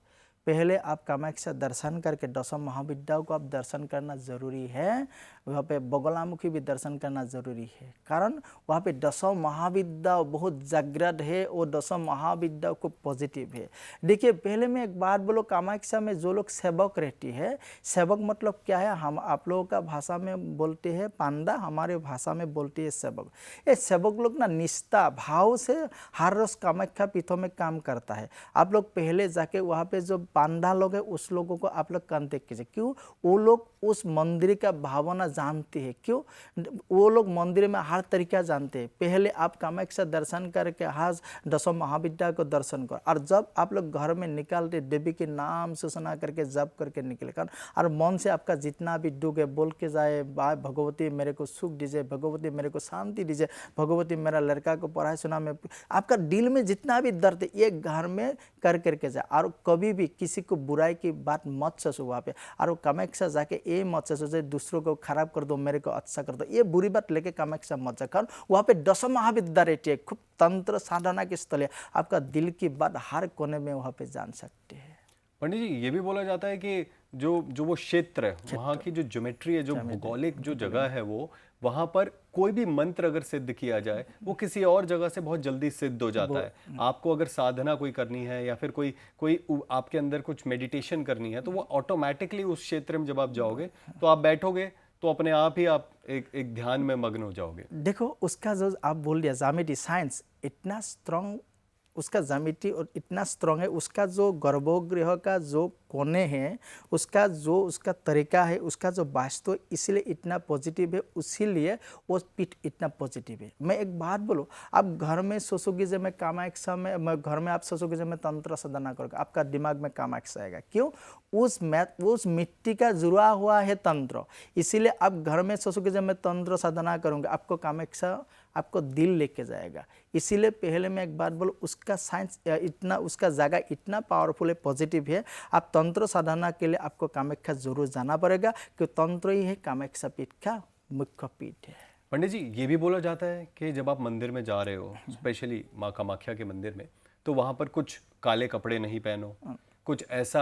पहले आप कामाख्या दर्शन करके दशम महाविद्याओं को आप दर्शन करना जरूरी है। वहाँ पे बगलामुखी भी दर्शन करना जरूरी है, कारण वहाँ पे दशम महाविद्या बहुत जागृत है और दशम महाविद्या को पॉजिटिव है। देखिए पहले मैं एक बात बोलो, कामाख्या में जो लोग सेवक रहती है, सेवक मतलब क्या है, हम आप लोगों का भाषा में बोलते हैं पांडा, हमारे भाषा में बोलते हैं सेवक। ये सेवक लोग ना निष्ठा भाव से हर रोज कामाख्या पीठों में काम करता है। आप लोग पहले जाके वहाँ पे जो पांडा लोग है उस लोगों को आप लोग कांटेक्ट कीजिए। क्यों? वो लोग उस मंदिर का भावना जानते हैं। क्यों? वो लोग मंदिर में हर तरीका जानते हैं। पहले आप कामाख्या दर्शन करके हर दशम महाविद्या को दर्शन करो, और जब आप लोग घर में निकालते देवी के नाम से सुना करके जप करके निकले, कारण और मन से आपका जितना भी दुख है बोल के जाए, भगवती मेरे को सुख दीजिए, भगवती मेरे को शांति दीजिए, भगवती मेरा लड़का को पढ़ाई सुना में, आपका दिल में जितना भी दर्द है ये घर में कर करके जाए। और कभी भी किसी को बुराई की बात मत सोचो वहाँ पे, और कामाख्या जाके ये मत सोचो दूसरों को खराब कर दो, मेरे को अच्छा कर दो, ये बुरी बात लेके कामाख्या मत जाओ। कारण वहाँ पे दशम महाविद्या रहती है, खूब तंत्र साधना की स्थल है, आपका दिल की बात हर कोने में वहाँ पे जान सकते हैं। पंडित जी, ये भी बोला जाता है कि जो वो क्षेत्र है, वहाँ की जो ज्योमेट्री है, जो भौगोलिक जो जगह है, वो वहाँ पर कोई भी मंत्र अगर सिद्ध किया जाए वो किसी और जगह से बहुत जल्दी सिद्ध हो जाता है। आपको अगर साधना कोई करनी है या फिर कोई आपके अंदर कुछ मेडिटेशन करनी है, तो वो ऑटोमेटिकली उस क्षेत्र में जब आप जाओगे तो आप बैठोगे तो अपने आप ही आप एक ध्यान में मग्न हो जाओगे। देखो उसका जो आप बोल दिया ज्यामिति साइंस इतना स्ट्रॉन्ग, उसका ज्यामिति और इतना स्ट्रॉन्ग है, उसका जो गर्भगृह का जो कोने हैं, उसका तरीका है, उसका जो वास्तु इसलिए इतना पॉजिटिव है, इसीलिए वो पीठ इतना पॉजिटिव है। मैं एक बात बोलूँ, आप घर में सोचोगे जब मैं कामाख्या में, घर में आप सोचोगे जब मैं तंत्र साधना करूँगा, आपका दिमाग में कामाख्या आएगा। क्यों? उस मिट्टी का जुड़ा हुआ है तंत्र, इसीलिए आप घर में सोचोगे जब मैं तंत्र साधना करूँगा, आपको कामाख्या आपको दिल लेके जाएगा। इसीलिए पहले मैं एक बात बोलूँ, उसका साइंस इतना, उसका जगह इतना पावरफुल है, पॉजिटिव है। आप तंत्र साधना के लिए आपको कामाख्या जरूर जाना पड़ेगा, क्योंकि तंत्र ही है कामाख्या पीठ का मुख्य पीठ है। पंडित जी, ये भी बोला जाता है कि जब आप मंदिर में जा रहे हो, स्पेशली माँ कामाख्या के मंदिर में, तो वहाँ पर कुछ काले कपड़े नहीं पहनो, कुछ ऐसा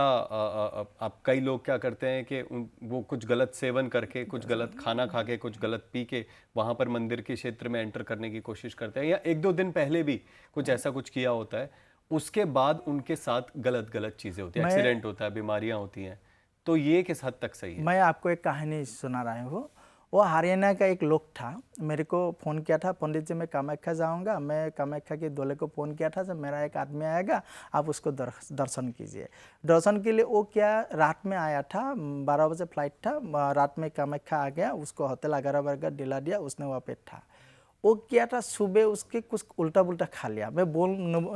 आप कई लोग क्या करते हैं कि वो कुछ गलत सेवन करके, कुछ गलत खाना खा के, कुछ गलत पी के वहाँ पर मंदिर के क्षेत्र में एंटर करने की कोशिश करते हैं, या एक दो दिन पहले भी कुछ ऐसा कुछ किया होता है, उसके बाद उनके साथ गलत चीज़ें होती हैं, एक्सीडेंट होता है, बीमारियाँ होती हैं। तो ये किस हद तक सही है? मैं आपको एक कहानी सुना रहा हूँ। वो हरियाणा का एक लोग था, मेरे को फ़ोन किया था, पंडित जी मैं कामाख्या जाऊंगा। मैं कामाख्या के दूल्हे को फ़ोन किया था, जब मेरा एक आदमी आएगा आप उसको दर्शन कीजिए। दर्शन के लिए वो क्या रात में आया था, 12 बजे फ्लाइट था, रात में कामाख्या आ गया, उसको होटल 11 बजे दिला दिया, उसने वहाँ पे था। वो क्या था, सुबह उसके कुछ उल्टा पुल्टा खा लिया, मैं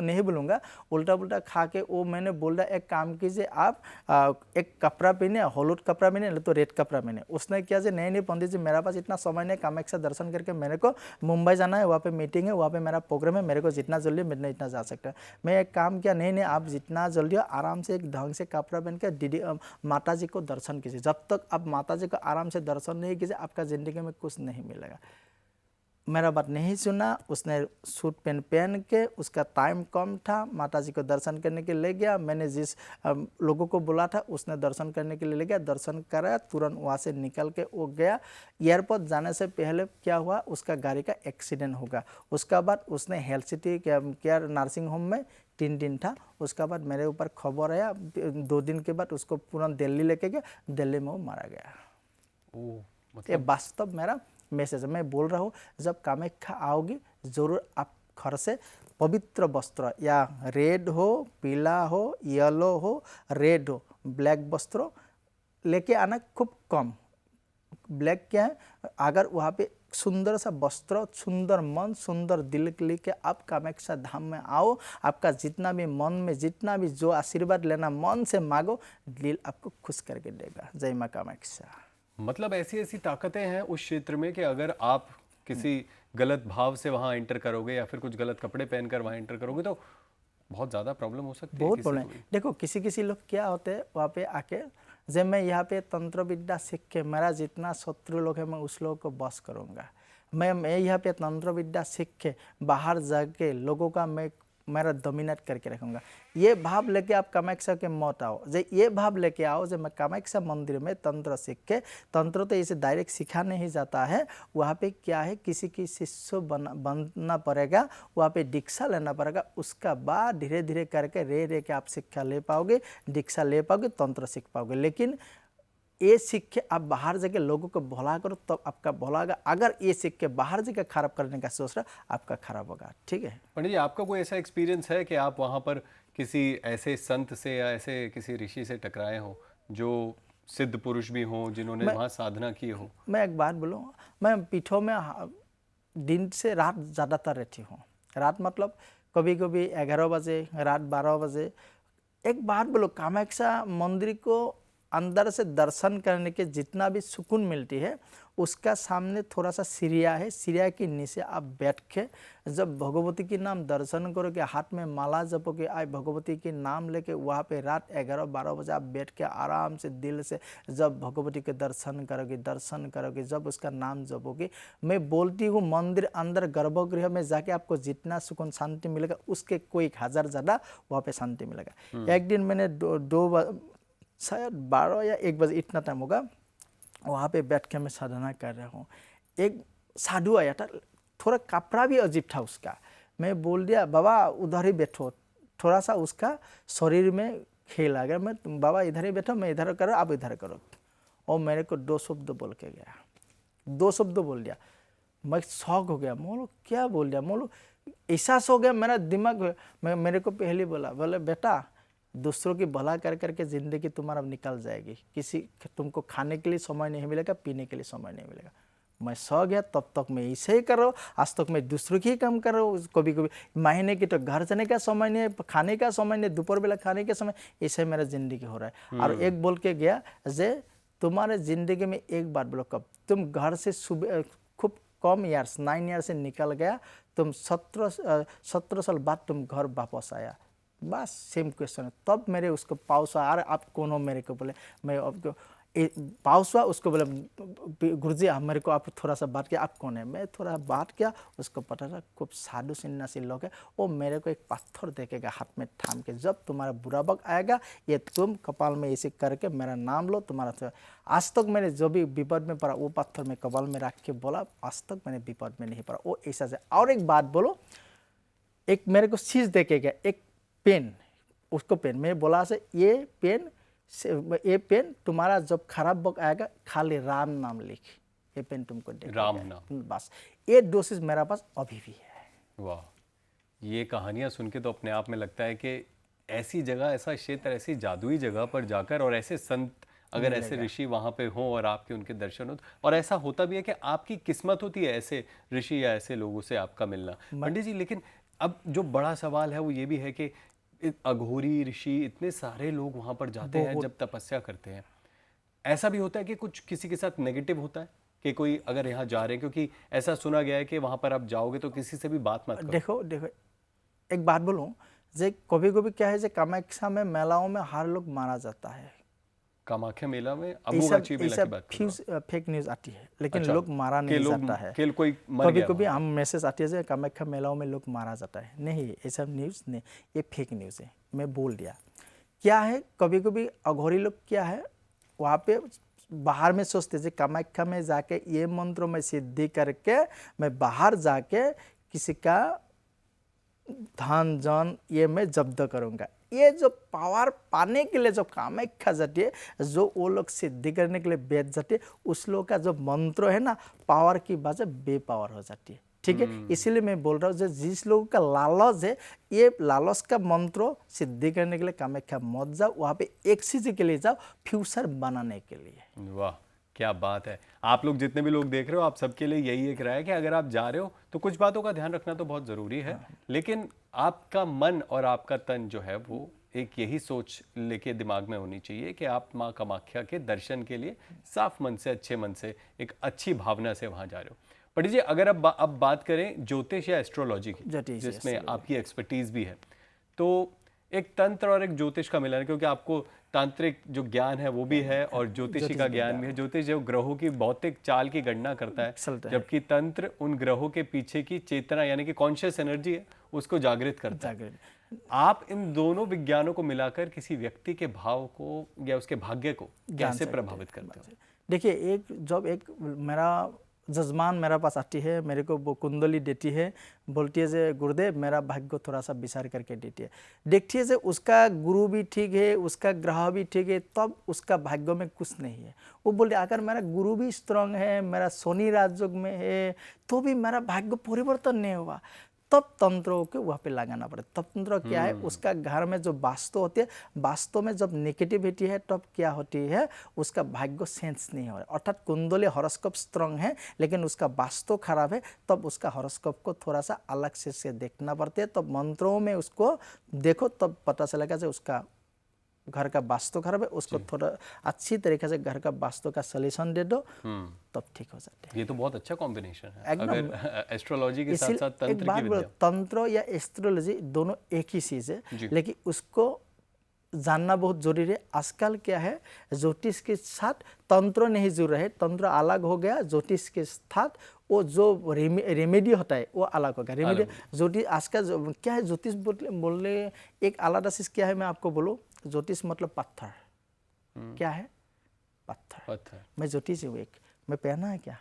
नहीं बोलूँगा, उल्टा पुल्टा खा के वो मैंने बोल रहा एक काम कीजिए आप, एक कपड़ा पहने, हलुद कपड़ा पहने, नहीं तो रेड कपड़ा पहने। उसने क्या जी नहीं पंडित जी मेरा पास इतना समय नहीं, कामाख्या दर्शन करके मेरे को मुंबई जाना है, वहाँ पे मीटिंग है, वहाँ पे मेरा प्रोग्राम है, मेरे को जितना जल्दी मैं इतना जा सकता है। मैं एक काम किया, नहीं आप जितना जल्दी हो आराम से एक ढंग से कपड़ा पहन के दीदी माता जी को दर्शन कीजिए। जब तक आप माता जी को आराम से दर्शन नहीं कीजिए, आपका ज़िंदगी में कुछ नहीं मिलेगा। मेरा बात नहीं सुना, उसने सूट पहन के, उसका टाइम कम था, माता जी को दर्शन करने के लिए ले गया। मैंने जिस लोगों को बोला था उसने दर्शन करने के लिए ले गया, दर्शन कराया, तुरंत वहाँ से निकल के वो गया। एयरपोर्ट जाने से पहले क्या हुआ, उसका गाड़ी का एक्सीडेंट होगा। उसका बाद उसने health city care nursing home में 3 दिन था। उसका बाद मेरे ऊपर खबर आया, 2 दिन के बाद उसको पूरा दिल्ली लेके गया, दिल्ली में वो मारा गया। ये वास्तव मेरा मैसेज मैं बोल रहा हूँ, जब कामाख्या आओगी जरूर आप घर से पवित्र वस्त्र, या रेड हो, पीला हो, येलो हो, रेड हो, ब्लैक वस्त्र लेके आना। खूब कम ब्लैक क्या है, अगर वहाँ पे सुंदर सा वस्त्र, सुंदर मन, सुंदर दिल लेके आप कामाख्या धाम में आओ, आपका जितना भी मन में जितना भी जो आशीर्वाद लेना मन से मांगो, दिल आपको खुश करके देगा। जय माँ कामाख्या। मतलब ऐसी ताकतें हैं उस क्षेत्र में कि अगर आप किसी गलत भाव से वहां एंटर करोगे या फिर कुछ गलत कपड़े पहनकर वहां एंटर करोगे तो बहुत ज़्यादा प्रॉब्लम हो सकती है। बहुत प्रॉब्लम। देखो किसी लोग क्या होते हैं, वहाँ पे आके जब मैं यहाँ पे तंत्र विद्या सीख के मेरा जितना शत्रु लोग है मैं उस लोगों को बस करूँगा। मैं यहाँ पे तंत्र विद्या सीख के बाहर जाके लोगों का मेरा डोमिनेट करके रखूँगा। ये भाव लेके आप कामाख्या के मत आओ, जे ये भाव लेके आओ जो मैं कामाख्या मंदिर में तंत्र सीख के, तंत्र तो इसे डायरेक्ट सिखा नहीं जाता है, वहाँ पे क्या है किसी की शिष्य बनना पड़ेगा, वहाँ पे दीक्षा लेना पड़ेगा, उसका बाद धीरे धीरे करके रे के आप शिक्षा ले पाओगे, दीक्षा ले पाओगे, तंत्र सीख पाओगे। लेकिन ये सीख के आप बाहर जाके लोगों को भला करो तब आपका भला होगा। अगर ये सीख के बाहर जाके खराब करने का सोच रहा आपका खराब होगा। ठीक है पंडित जी, आपका कोई ऐसा एक्सपीरियंस है कि आप वहाँ पर किसी ऐसे संत से या ऐसे किसी ऋषि से टकराए हो जो सिद्ध पुरुष भी हों, जिन्होंने वहाँ साधना की हो? मैं एक बात बोलूँ, मैं पीठों में दिन से रात ज़्यादातर रहती हूँ। रात मतलब कभी कभी 11 बजे, रात 12 बजे। एक बात बोलो, कामाख्या मंदिर को अंदर से दर्शन करने के जितना भी सुकून मिलती है, उसका सामने थोड़ा सा सीढ़िया है, सीढ़िया के नीचे आप बैठ के जब भगवती की नाम दर्शन करोगे, हाथ में माला जपोगे, आए भगवती की नाम लेके वहाँ पे रात 11-12 बजे आप बैठ के आराम से दिल से जब भगवती के दर्शन करोगे, जब उसका नाम जपोगे, मैं बोलती हूँ मंदिर अंदर गर्भगृह में जाके आपको जितना सुकून शांति मिलेगा उसके कोई 1000 ज़्यादा वहाँ पे शांति मिलेगा। एक दिन मैंने शायद 12 या 1 बजे इतना टाइम होगा, वहाँ पे बैठ के मैं साधना कर रहा हूँ। एक साधु आया था, थोड़ा कपड़ा भी अजीब था उसका। मैं बोल दिया बाबा उधर ही बैठो, थोड़ा सा उसका शरीर में खेल आ गया। मैं बाबा इधर ही बैठो, मैं इधर करो, आप इधर करो। और मेरे को 2 शब्द बोल के गया, 2 शब्द बोल दिया। मैं शौक हो गया, मोलो क्या बोल दिया, मोलो ऐसा सो गया मेरा दिमाग। मेरे को पहले बोले बेटा दूसरों की भला कर करके ज़िंदगी तुम्हारा निकल जाएगी, किसी तुमको खाने के लिए समय नहीं मिलेगा, पीने के लिए समय नहीं मिलेगा। मैं सो गया, तब तक मैं ऐसे ही कर रहा हूँ, आज तक मैं दूसरों की ही काम कर रहा हूँ। कभी कभी महीने की तो घर जाने का समय नहीं है, खाने का समय नहीं, दोपहर बेला खाने का समय, ऐसे मेरा ज़िंदगी हो रहा है। और एक बोल के गया जे तुम्हारे ज़िंदगी में एक बात बोलो, कब तुम घर से सुबह खूब कम ईयर्स 9 ईयर से निकल गया, तुम 17 साल बाद तुम घर वापस आया, बस सेम क्वेश्चन है। तब मेरे उसको पाउसा, अरे आप कौन हो? मेरे को बोले मैं आपको पाउसा, उसको बोले गुरुजी आप मेरे को आप थोड़ा सा बात किया, आप कौन है? मैं थोड़ा बात किया, उसको पता था खूब साधु सन्यासी लोग है। वो मेरे को एक पत्थर देखेगा हाथ में थाम के, जब तुम्हारा बुरा वक्त आएगा ये तुम कपाल में ऐसे करके मेरा नाम लो, तुम्हारा। आज तक मैंने जो भी विपद में पड़ा वो पत्थर में कपाल में रख के बोला, आज तक मैंने विपद में नहीं पड़ा। वो ऐसा से। और एक बात बोलो, एक मेरे को चीज देखेगा, एक पेन, उसको पेन मैं बोला से ये पेन तुम्हारा जब खराब वक्त आएगा खाली राम नाम लिख, ये पेन तुमको देखेगा, राम नाम। बस ये डोसेज मेरा पास अभी भी है। वाह, ये कहानियां सुन के तो अपने आप में लगता है कि ऐसी जगह, ऐसा क्षेत्र, ऐसी जादुई जगह पर जाकर और ऐसे संत अगर ऐसे ऋषि वहाँ पे हों और आपके उनके दर्शन हो, और ऐसा होता भी है कि आपकी किस्मत होती है ऐसे ऋषि या ऐसे लोगों से आपका मिलना। पंडित जी, लेकिन अब जो बड़ा सवाल है वो ये भी है कि अघोरी ऋषि इतने सारे लोग वहाँ पर जाते हैं जब तपस्या करते हैं, ऐसा भी होता है कि कुछ किसी के साथ नेगेटिव होता है कि कोई अगर यहाँ जा रहे हैं, क्योंकि ऐसा सुना गया है कि वहाँ पर आप जाओगे तो किसी से भी बात मत करो। देखो एक बात बोलूँ, जे कभी कभी क्या है, जे कामाख्या में मेलाओं में हर लोग मारा जाता है। कामाख्या मेला में अम्बुबाची मेला की बात कर फेक न्यूज आती है, लेकिन लोग मारा नहीं जाता है। कोई मर गया, कभी हम मैसेज आती है कामाख्या मेलाओं में लोग मारा जाता है, नहीं, ऐसा न्यूज़ नहीं, ये फेक न्यूज़ है। मैं बोल दिया क्या है, कभी कभी अघोरी लोग क्या है वहाँ पे बाहर में सोचते हैं कामाख्या में जाके ये मंत्रों में सिद्धि करके मैं बाहर जाके किसी का धन जन ये मैं जब्त करूँगा। ये जो पावर पाने के लिए जो कामाख्या जाती है, जो वो लोग सिद्धि करने के लिए बैठ जाते हैं, उस लोग का जो मंत्र है ना, पावर की वजह बेपावर हो जाती है। ठीक है, इसीलिए मैं बोल रहा हूँ जिस लोगों का लालच है, ये लालच का मंत्र सिद्धि करने के लिए कामाख्या मत जाओ, वहाँ पे एक चीज के लिए जाओ, फ्यूचर बनाने के लिए। वाह, क्या बात है। आप लोग जितने भी लोग देख रहे हो, आप सबके लिए यही एक राय है कि अगर आप जा रहे हो तो कुछ बातों का ध्यान रखना तो बहुत ज़रूरी है, लेकिन आपका मन और आपका तन जो है वो एक यही सोच लेके दिमाग में होनी चाहिए कि आप माँ कामाख्या के दर्शन के लिए साफ मन से, अच्छे मन से, एक अच्छी भावना से वहाँ जा रहे हो। पंडित जी, अगर अब बात करें ज्योतिष या एस्ट्रोलॉजी की, जिसमें आपकी एक्सपर्टीज़ भी है, तो एक तंत्र और एक ज्योतिष का मिलन है, क्योंकि आपको तांत्रिक जो ज्ञान है वो भी है और ज्योतिषी का ज्ञान भी है। ज्योतिष जो ग्रहों की भौतिक चाल की गणना करता है, जबकि तंत्र उन ग्रहों के पीछे की चेतना यानी कि कॉन्शियस एनर्जी है उसको जागृत करता है। आप इन दोनों विज्ञानों को मिलाकर किसी व्यक्ति के भाव को या उसके भाग्य को कैसे प्रभावित करते हो? देखिए, एक मेरा जजमान मेरा पास आती है, मेरे को वो कुंडली देती है, बोलती है जे गुरुदेव मेरा भाग्य थोड़ा सा विचार करके देती है, देखती है जे उसका गुरु भी ठीक है, उसका ग्रह भी ठीक है, तब उसका भाग्य में कुछ नहीं है। वो बोलते अगर मेरा गुरु भी स्ट्रांग है, मेरा शनि राजयोग में है, तो भी मेरा भाग्य परिवर्तन नहीं हुआ, तब तंत्रों को वहाँ पे लगाना पड़े। तंत्र क्या है, उसका घर में जो वास्तु होती है, वास्तु में जब नेगेटिविटी है तब क्या होती है, उसका भाग्य सेंस नहीं हो रहा है। अर्थात कुंडली हॉरोस्कोप स्ट्रांग है लेकिन उसका वास्तु खराब है, तब उसका हॉरोस्कोप को थोड़ा सा अलग से देखना पड़ता है। तब मंत्रों में उसको देखो तब पता चलेगा जो उसका घर का वास्तु खराब है, उसको थोड़ा अच्छी तरीके से घर का वास्तु का सॉल्यूशन दे दो, तब ठीक हो जाते हैं। ये तो बहुत अच्छा कॉम्बिनेशन है, अगर एस्ट्रोलॉजी के साथ साथ तंत्र की विद्या। तंत्र या एस्ट्रोलॉजी दोनों एक ही चीज है, लेकिन उसको जानना बहुत जरूरी है। आजकल क्या है, ज्योतिष के साथ तंत्र नहीं जुड़ रहे, तंत्र अलग हो गया, ज्योतिष के साथ वो जो रेमेडी होता है वो अलग हो गया। रेमेडी ज्योतिष आज का क्या है, ज्योतिष बोलने एक आलादा चीज क्या है, मैं आपको बोलूँ, ज्योतिष मतलब पत्थर। क्या है? पत्थर। मैं ज्योतिष हूँ एक, मैं पहना है क्या?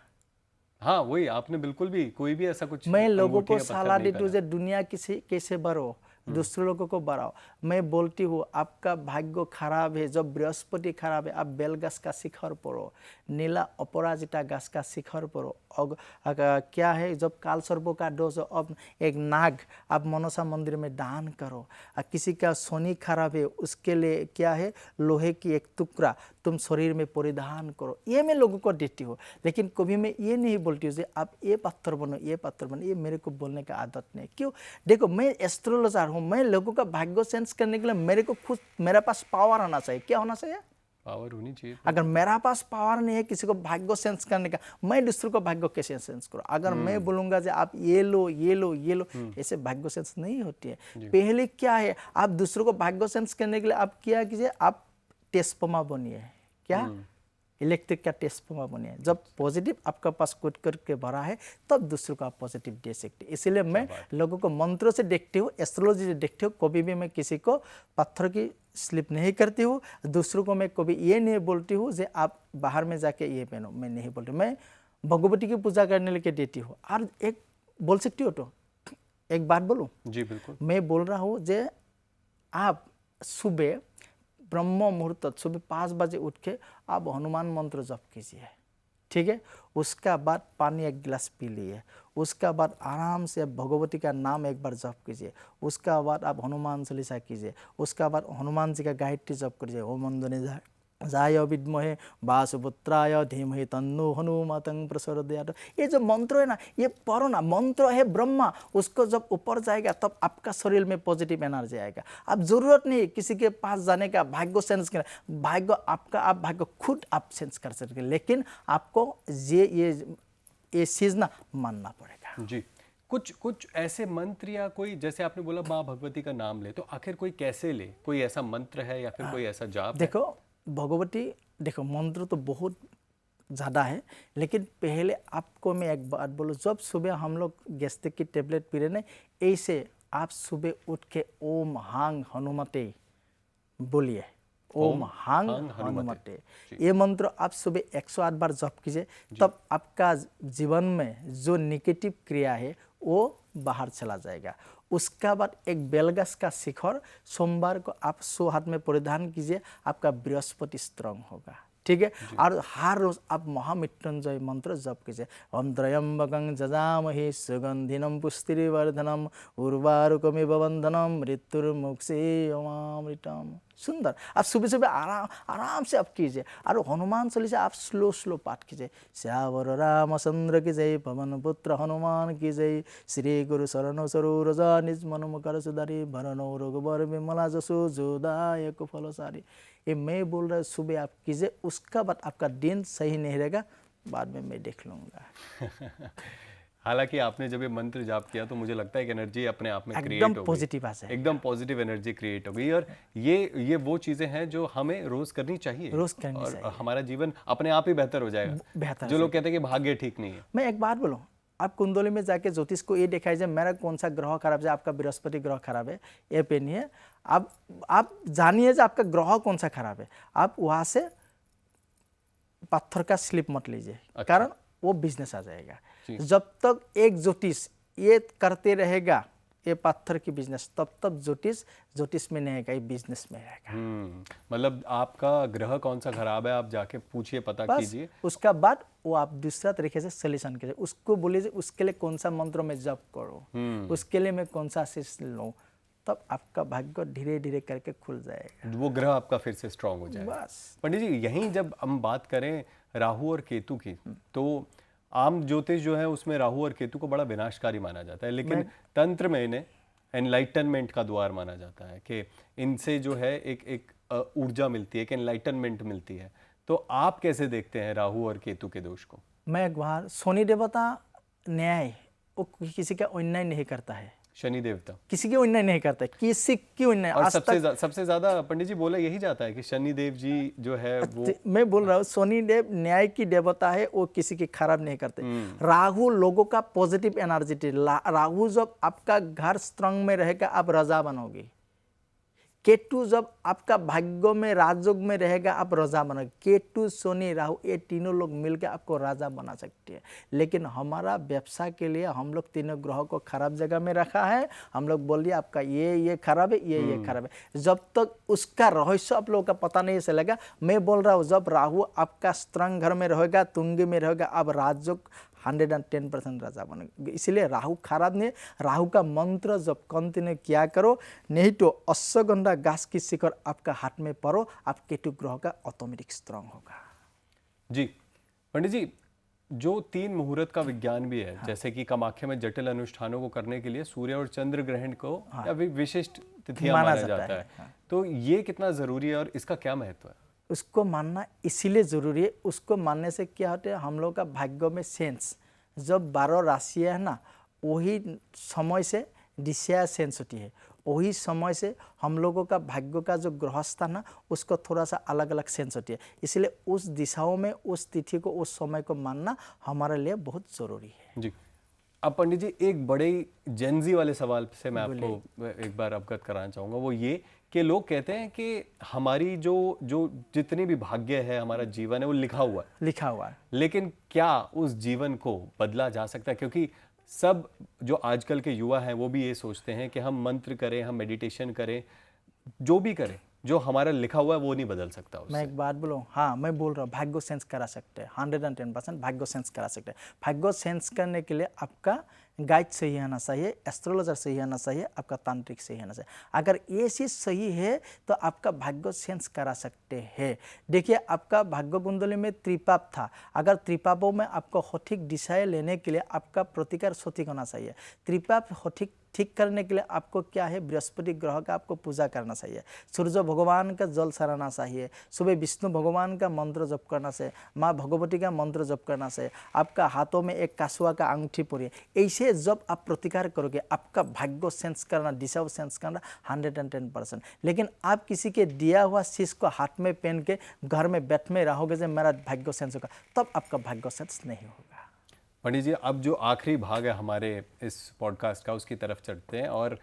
हाँ वही, आपने बिल्कुल भी कोई भी ऐसा कुछ मैं लोगों को सलाह देती हूँ दुनिया कैसे बढ़ो, दूसरे लोगों को बढ़ाओ। मैं बोलती हूँ आपका भाग्य खराब है, जब बृहस्पति खराब है, आप बेलगाछ का शिखर पढ़ो, नीला अपराजिता गाछ का शिखर पढ़ो। और क्या है, जब काल सर्प का दोष, अब एक नाग आप मनसा मंदिर में दान करो। किसी का शनि खराब है, उसके लिए क्या है, लोहे की एक टुकड़ा तुम शरीर में परिधान करो। ये मैं लोगों को देती हूँ, लेकिन कभी मैं ये नहीं बोलती हूँ आप ये पत्थर बनो, ये पत्थर बनो। ये मेरे को बोलने का आदत नहीं। क्यों? देखो, मैं एस्ट्रोलॉजर हूँ, मैं लोगों का भाग्य सेंस करने के लिए मेरे को खुद मेरा पास पावर आना चाहिए। क्या होना चाहिए? पावर होनी चाहिए। अगर मेरा पास पावर नहीं है किसी को भाग्य सेंस करने का, मैं दूसरों को भाग्य कैसे सेंस करूं? अगर मैं बोलूंगा कि आप ये लो ये लो ये लो, ऐसे भाग्य सेंस नहीं होती है। पहले क्या है, आप दूसरों को भाग्य सेंस करने के लिए आप क्या कीजिए, आप टेस्पमा बनिए। क्या? इलेक्ट्रिक का टेस्पमा बनिए। जब पॉजिटिव आपका पास कुछ करके भरा है, तब दूसरों को आप पॉजिटिव दे सकते। इसलिए मैं लोगों को मंत्रों से देखती हूँ, एस्ट्रोलॉजी से देखती हूँ। कभी भी मैं किसी को पत्थर की स्लिप नहीं करती हूँ। दूसरों को मैं कभी ये नहीं बोलती हूँ कि आप बाहर में जाके ये पहनो, मैं नहीं बोलती। मैं भगवती की पूजा करने लेके देती हूँ। और एक बोल सकती हो तो एक बात बोलूँ? जी बिल्कुल। मैं बोल रहा हूँ जे आप सुबह ब्रह्म मुहूर्त सुबह 5 बजे उठ के आप हनुमान मंत्र जप कीजिए, ठीक है। उसका बाद पानी एक गिलास पी लिए, उसका बाद आराम से भगवती का नाम एक बार जप कीजिए, उसका बाद आप हनुमान चालीसा कीजिए, उसका बाद हनुमान जी का गायत्री जप कीजिए। ओम अंजनी जाय विद्महे वासुपुत्राय धीमहि तन्नो हनुमतं प्रचोदयात्। ये जो मंत्र है ना, ये पढ़ो ना, मंत्र है ब्रह्मा। उसको जब ऊपर जाएगा तब आपका शरीर में पॉजिटिव एनर्जी आएगा। अब जरूरत नहीं किसी के पास जाने का, भाग्य सेंस करना। भाग्य आपका, आप भाग्य खुद आप सेंस कर सकते, लेकिन आपको ये चीज ना मानना पड़ेगा। जी, कुछ ऐसे मंत्र या कोई, जैसे आपने बोला माँ भगवती का नाम ले, तो आखिर कोई कैसे ले? कोई ऐसा मंत्र है या फिर कोई ऐसा जाप? देखो भगवती, देखो मंत्र तो बहुत ज़्यादा है, लेकिन पहले आपको मैं एक बात बोलूँ। जब सुबह हम लोग गैस्ट्रिक की टेबलेट पी रहे हैं, ऐसे आप सुबह उठ के ओम हांग हनुमते बोलिए। ओम हांग हनुमते, ये मंत्र आप सुबह 108 बार जप कीजिए। तब आपका जीवन में जो निगेटिव क्रिया है वो बाहर चला जाएगा। उसका बाद एक बेलगाछ का शिखर सोमवार को आप 100 हाथ में परिधान कीजिए, आपका बृहस्पति स्ट्रांग होगा, ठीक है। और हर रोज आप महामृत्युंजय मंत्र जप कीजिए। ओम त्र्यंबकं जजामहे सुगंधिनम पुष्टिवर्धनम उर्वारुकमिव बंधनम मृत्युर्मुक्षेयमामृतम। सुंदर, आप सुबह सुबह आराम से आप कीजिए। और हनुमान चालीसा आप स्लो पाठ कीजिए। श्यावर रामचंद्र की जय, पवन पुत्र हनुमान की जय, श्री गुरु शरण सरोज निज मन मुकर सुधारी, भरनो रघुबर विमला जसो जोदायक फलसारी। ये मैं बोल रहा हूँ, सुबह आप कीजिए। उसका बाद आपका दिन सही नहीं रहेगा, बाद में मैं देख लूँगा। हालांकि आपने जब ये मंत्र जाप किया तो मुझे लगता है कि एनर्जी अपने आप में क्रिएट एकदम हो गई, पॉजिटिव आ जाएगा। एकदम पॉजिटिव एनर्जी क्रिएट हो गई। और ये वो चीज़ें हैं जो हमें रोज़ करनी चाहिए, रोज करनी और चाहिए, हमारा जीवन अपने आप ही बेहतर हो जाएगा। बेहतर जो लोग कहते हैं कि भाग्य ठीक नहीं है, मैं एक बात बोलूँ, आप कुंडली में जाके ज्योतिष को ये दिखाई जाए मेरा कौन सा ग्रह खराब है, आपका बृहस्पति ग्रह खराब है, ये पहनिए। आप जानिए जो आपका ग्रह कौन सा खराब है, आप वहाँ से पत्थर का स्लिप मत लीजिए, कारण वो बिजनेस आ जाएगा। जब तक एक ज्योतिष ये करते रहेगा ये पत्थर की बिजनेस, तब तक ज्योतिष में नहीं रहेगा, ये बिजनेस में रहेगा। मतलब आपका ग्रह कौन सा खराब है आप जाके पूछिए, पता बस कीजिए, उसका बाद वो आप दूसरा तरीके से सोल्यूशन कीजिए। उसको बोलिए उसके लिए कौन सा मंत्र में जप करो, उसके लिए मैं कौन सा आशीष लूँ, तब आपका भाग्य धीरे धीरे करके खुल जाएगा, वो ग्रह आपका फिर से स्ट्रांग हो जाएगा। बस। पंडित जी, यहीं जब हम बात करें राहु और केतु की, तो आम ज्योतिष जो है उसमें राहु और केतु को बड़ा विनाशकारी माना जाता है, लेकिन तंत्र में इन्हें एनलाइटनमेंट का द्वार माना जाता है कि इनसे जो है एक ऊर्जा मिलती है, एक एनलाइटनमेंट मिलती है। तो आप कैसे देखते हैं राहु और केतु के दोष को? मैं एक बार, शनि देवता न्याय, वो किसी का अन्याय नहीं करता है, शनि देवता किसी की अन्याय नहीं करता है, किसी की अन्याय और आज तक। सबसे ज्यादा पंडित जी बोला यही जाता है कि शनि देव जी जो है वो, मैं बोल रहा हूँ शनि देव न्याय की देवता है, वो किसी की खराब नहीं करते। राहु लोगों का पॉजिटिव एनर्जी, राहु जब आपका घर स्ट्रांग में रहेगा आप राजा बनोगे। केतु जब आपका भाग्य में राजयोग में रहेगा आप राजा बनोगे। केतु शनि राहु ये तीनों लोग मिलकर आपको राजा बना सकते हैं, लेकिन हमारा व्यवसाय के लिए हम लोग तीनों ग्रहों को खराब जगह में रखा है। हम लोग बोलिए आपका ये खराब है, ये खराब है, जब तक उसका रहस्य आप लोगों का पता नहीं चलेगा। मैं बोल रहा हूँ जब राहु आपका स्ट्रांग घर में रहेगा, तुंगे में रहेगा, आप राजयोग 110% राजा बनेगा। इसलिए राहु खराब नहीं, राहु का मंत्र जब कंटिन्यू किया करो, नहीं तो अश्वगंधा घास की शिकड़ आपका हाथ में पड़ो, आप केतु ग्रह का ऑटोमेटिक स्ट्रांग होगा। जी पंडित जी, जो 3 मुहूर्त का विज्ञान भी है, जैसे कि कामाख्या में जटिल अनुष्ठानों को करने के लिए सूर्य और चंद्र ग्रहण को विशिष्ट तिथियां माना जाता है। तो ये कितना जरूरी है और इसका क्या महत्व है? उसको मानना इसीलिए ज़रूरी है, उसको मानने से क्या होता है, हम लोग का भाग्य में सेंस, जब 12 राशियाँ है ना, वही समय से दिशा सेंस होती है, वही समय से हम लोगों का भाग्य का जो ग्रह स्थान ना, उसको थोड़ा सा अलग अलग सेंस होती है। इसलिए उस दिशाओं में उस तिथि को उस समय को मानना हमारे लिए बहुत ज़रूरी है। जी। अब पंडित जी, एक बड़े जेनजी वाले सवाल से मैं आपको एक बार अवगत कराना चाहूँगा, वो ये कि लोग कहते हैं कि हमारी जो जितनी भी भाग्य है, हमारा जीवन है, वो लिखा हुआ है, लेकिन क्या उस जीवन को बदला जा सकता है? क्योंकि सब जो आजकल के युवा हैं वो भी ये सोचते हैं कि हम मंत्र करें, हम मेडिटेशन करें, जो भी करें, जो हमारा लिखा हुआ है वो नहीं बदल सकता उससे। मैं एक बात बोलूँ, हाँ मैं बोल रहा हूँ, भाग्य सेंस करा सकते हैं, 110% भाग्य सेंस करा सकते हैं। भाग्य सेंस करने के लिए आपका गाइड सही होना चाहिए, एस्ट्रोलॉजर सही होना चाहिए, आपका तांत्रिक सही होना चाहिए। अगर ये चीज़ सही है तो आपका भाग्य सेंस करा सकते हैं। देखिए आपका भाग्य कुंडली में त्रिपाप था, अगर त्रिपापों में आपको सटीक दिशाएं लेने के लिए आपका प्रतिकार सटीक होना चाहिए। त्रिपाप सटीक ठीक करने के लिए आपको क्या है, बृहस्पति ग्रह का आपको पूजा करना चाहिए, सूर्य भगवान का जल चढ़ाना चाहिए, सुबह विष्णु भगवान का मंत्र जप करना चाहिए, माँ भगवती का मंत्र जप करना चाहिए, आपका हाथों में एक कासुआ का अंगूठी पड़िए। ऐसे जब आप प्रतिकार करोगे आपका भाग्य सेंस करना, दिशा सेंस करना 110%। लेकिन आप किसी के दिया हुआ चीज को हाथ में पहन के घर में बैठ में रहोगे जब मेरा भाग्य सेंस होगा, तब आपका भाग्य सेंस नहीं होगा। पंडित जी, अब जो आखिरी भाग है हमारे इस पॉडकास्ट का, उसकी तरफ चढ़ते हैं और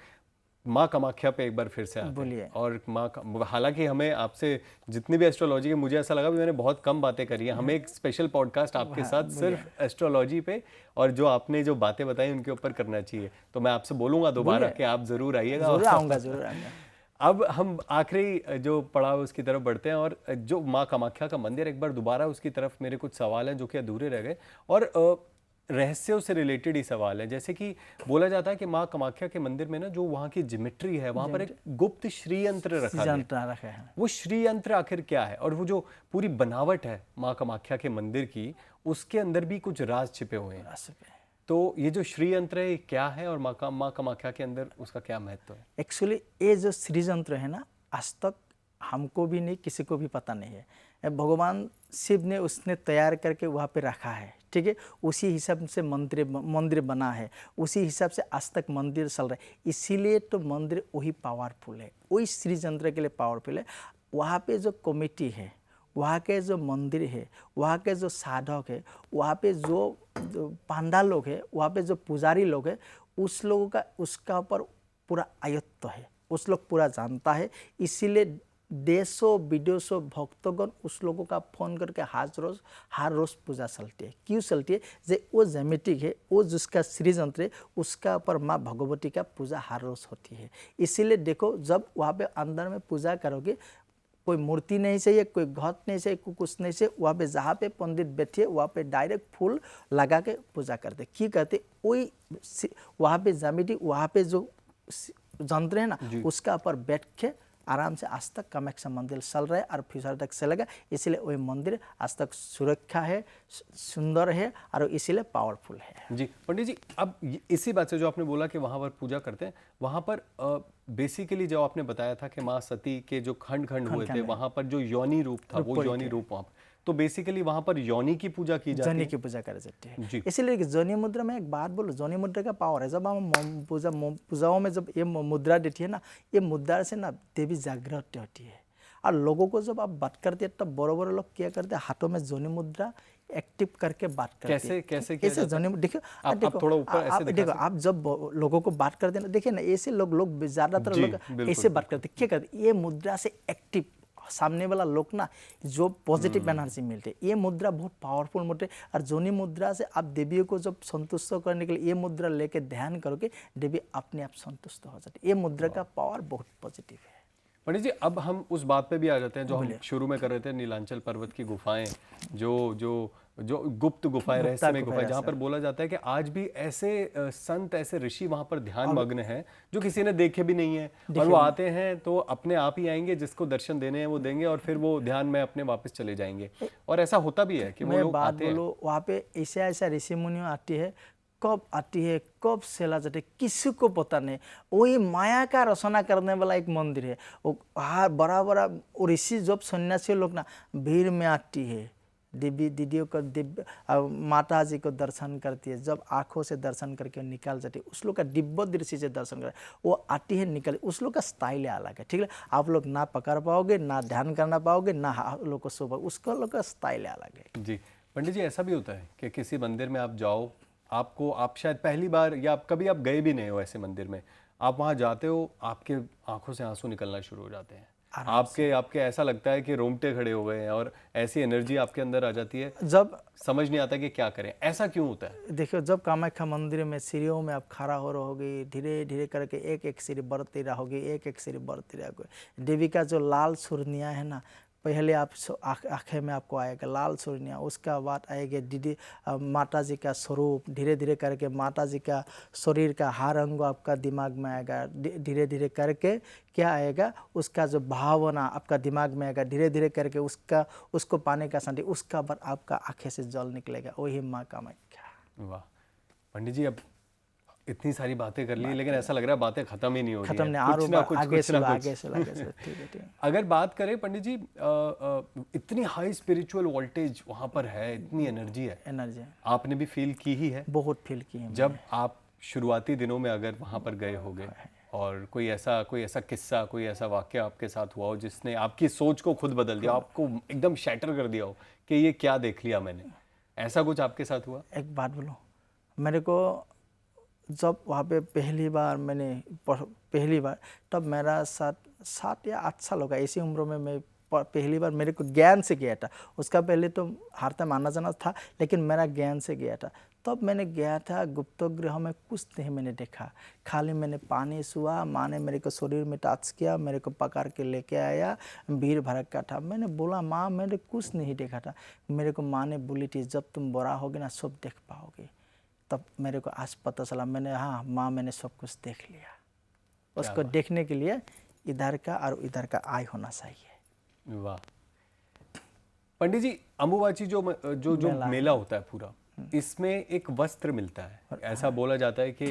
माँ कामाख्या पे एक बार फिर से आते हैं। और हालांकि हमें आपसे जितनी भी एस्ट्रोलॉजी की, मुझे ऐसा लगा भी मैंने बहुत कम बातें करी हैं। हमें एक स्पेशल पॉडकास्ट आपके साथ सिर्फ एस्ट्रोलॉजी पे और जो आपने जो बातें बताई उनके ऊपर करना चाहिए। तो मैं आपसे बोलूँगा दोबारा कि आप ज़रूर आइएगा। जरूर आऊँगा। अब हम आखिरी जो पड़ाव उसकी तरफ बढ़ते हैं और जो माँ कामाख्या का मंदिर, एक बार दोबारा उसकी तरफ मेरे कुछ सवाल हैं जो कि अधूरे रह गए और रहस्यों से रिलेटेड ही सवाल है। जैसे कि बोला जाता है कि माँ कामाख्या के मंदिर में ना जो वहाँ की ज्योमेट्री है, वहाँ पर एक गुप्त श्री यंत्र रखा है। वो श्री यंत्र आखिर क्या है? और वो जो पूरी बनावट है माँ कामाख्या के मंदिर की, उसके अंदर भी कुछ राज छिपे हुए हैं। तो ये जो श्री यंत्र है क्या है और माँ कामाख्या के अंदर उसका क्या महत्व है? एक्चुअली ये जो श्री यंत्र है ना, आज तक हमको भी नहीं, किसी को भी पता नहीं है। भगवान शिव ने उसने तैयार करके वहाँ पे रखा है, ठीक है। उसी हिसाब से मंदिर बना है, उसी हिसाब से आज तक मंदिर चल रहा है। इसीलिए तो मंदिर वही पावरफुल है, वही श्री चंद्र के लिए पावरफुल है। वहाँ पे जो कमेटी है, वहाँ के जो मंदिर है, वहाँ के जो साधक है, वहाँ पे जो पांडा लोग है, वहाँ पे जो पुजारी लोग है, उस लोगों का उसका ऊपर पूरा आयत्त है, उस लोग पूरा जानता है। इसीलिए देशों विदेशों भक्तगण उस लोगों का फोन करके हर रोज पूजा चलती है। क्यों चलती है? जे वो जेमेटिक है, वो जिसका श्री यंत्र है, उसका ऊपर माँ भगवती का पूजा हर रोज होती है। इसीलिए देखो, जब वहाँ पे अंदर में पूजा करोगे, कोई मूर्ति नहीं चाहिए, कोई घट नहीं चाहिए, कोई कुछ नहीं चाहिए। वहाँ पे जहाँ पे पंडित बैठे वहाँ पे डायरेक्ट फूल लगा के पूजा करते। क्या करते? वही वहाँ पे ज्यामिति, वहाँ पे जो यंत्र है ना, उसका ऊपर बैठ के आराम से आज तक कामाख्या मंदिर चल रहा है और फ्यूचर तक चलेगा। इसलिए वही मंदिर आज तक सुरक्षा है, सुंदर है और इसीलिए पावरफुल है। जी पंडित जी, अब इसी बात से जो आपने बोला कि वहाँ पर पूजा करते हैं, वहाँ पर बेसिकली जो आपने बताया था कि माँ सती के जो खंड हुए थे, वहाँ पर जो योनि रूप था, वो योनि रूप वहाँ पर, तो बेसिकली वहाँ पर योनि की पूजा की जाती है। योनि की पूजा करी जाती है। इसीलिए योनि मुद्रा में एक बात बोलो, योनि मुद्रा का पावर है। जब हम पूजाओं में जब ये मुद्रा देती है ना, ये मुद्रा से ना देवी जागृत होती है। और लोगों को जब आप बात करते हैं तब बड़े बड़े लोग क्या करते हैं, हाथों में योनि मुद्रा एक्टिव करके बात करते हैं। कैसे किया जाता है? देखिए आप थोड़ा ऊपर ऐसे देखो, आप जब लोगों को बात करते हैं ना, देखिए ना, ऐसे लोग ज्यादातर लोग ऐसे बात करते हैं। क्या करते? ये मुद्रा से एक्टिव सामने वाला लोग ना जो पॉजिटिव एनर्जी मिलते हैं। ये मुद्रा बहुत पावरफुल मुद्रा है। और जोनी मुद्रा से आप देवियों को जब संतुष्ट करने के लिए ये मुद्रा लेके ध्यान करोगे, देवी अपने आप संतुष्ट हो जाती है। ये मुद्रा का पावर बहुत पॉजिटिव है। पंडित जी, अब हम उस बात पे भी आ जाते हैं जो हम शुरू में कर रहे थे, नीलांचल पर्वत की गुफाएं, जो गुप्त गुफाएं, रहस्यमय गुफाएं, जहाँ पर बोला जाता है कि आज भी ऐसे संत, ऐसे ऋषि वहाँ पर ध्यान मग्न हैं जो किसी ने देखे भी नहीं है, और वो आते हैं तो अपने आप ही आएंगे, जिसको दर्शन देने हैं वो देंगे और फिर वो ध्यान में अपने वापस चले जाएंगे। और ऐसा होता भी है कि वो लोग आते हैं। वहाँ पे ऐसा ऋषि मुनियों आती है, कब आती है, कब चला जाती है, किसी को पता नहीं। वही माया का रचना करने वाला एक मंदिर है। वो बड़ा ऋषि जब सन्यासी लोग ना भीड़ में आती है, देवी दीदियों को, माता जी को दर्शन करती है, जब आंखों से दर्शन करके निकाल जाती है, उस लोग का दिव्य दृष्टि से दर्शन कर, वो आती है निकल, उस लोग का स्टाइल अलग है। ठीक है, आप लोग ना पकड़ पाओगे, ना ध्यान करना पाओगे, ना आप लोग को सो पाओगे, उसका लोग का स्टाइल अलग है। जी पंडित जी, ऐसा भी होता है कि किसी मंदिर में आप जाओ, आप शायद पहली बार या कभी आप गए भी नहीं हो ऐसे मंदिर में, आप वहाँ जाते हो, आपके आंखों से आंसू निकलना शुरू हो जाते हैं, आपके ऐसा लगता है कि रोंगटे खड़े हो गए हैं और ऐसी एनर्जी आपके अंदर आ जाती है, जब समझ नहीं आता कि क्या करें। ऐसा क्यों होता है? देखियो, जब कामाख्या मंदिर में सीढ़ियों में आप खड़ा हो रहोगे, धीरे धीरे करके एक एक सीढ़ी बढ़ती रहोगे, एक एक सीढ़ी बढ़ती रहोगे। देवी का जो लाल सुर्निया है ना, पहले आप आँखें में आपको आएगा लाल सुर्निया, उसका बाद आएगा दीदी माता जी का स्वरूप, धीरे धीरे करके माता जी का शरीर का हर अंग आपका दिमाग में आएगा, धीरे धीरे करके क्या आएगा, उसका जो भावना आपका दिमाग में आएगा, धीरे धीरे करके उसको पाने का शांति, उसका बाद आपका आँखें से जल निकलेगा, वही माँ कामाख्या। वाह पंडित जी, अब इतनी सारी बातें कर ली, लेकिन ऐसा लग रहा है बातें खत्म ही नहीं हो रही हैं। अगर बात करें पंडित जी, इतनी हाई स्पिरिचुअल वोल्टेज वहाँ पर है, इतनी एनर्जी है, आपने भी फील की ही है? बहुत फील की है। जब आप शुरुआती दिनों में अगर वहाँ पर गए होगे और कोई ऐसा किस्सा, कोई ऐसा वाक्य आपके साथ हुआ हो जिसने आपकी सोच को खुद बदल दिया, आपको एकदम शैटर कर दिया हो कि ये क्या देख लिया मैंने, ऐसा कुछ आपके साथ हुआ? एक बात बोलो, मेरे को जब वहाँ पे पहली बार तब मेरा 7 या 8 साल होगा, इसी उम्र में मैं पहली बार मेरे को ज्ञान से गया था। उसका पहले तो हारता माना जाना था, लेकिन मेरा ज्ञान से गया था। तब मैंने गया था गुप्त ग्रह में, कुछ नहीं मैंने देखा, खाली मैंने पानी छुआ, माँ ने मेरे को शरीर में टच किया, मेरे को पकड़ के लेके आया, भीड़ भड़का था। मैंने बोला माँ मैंने कुछ नहीं देखा था। मेरे को माँ ने बोली थी जब तुम बड़ा होगे ना सब देख पाओगे। तब मेरे को आज पता चला, हाँ माँ मैंने सब कुछ देख लिया। उसको देखने के लिए इधर का और इधर का आई होना चाहिए। वाह पंडित जी, अम्बुबाची जो मेला होता है पूरा, इसमें एक वस्त्र मिलता है। ऐसा बोला जाता है कि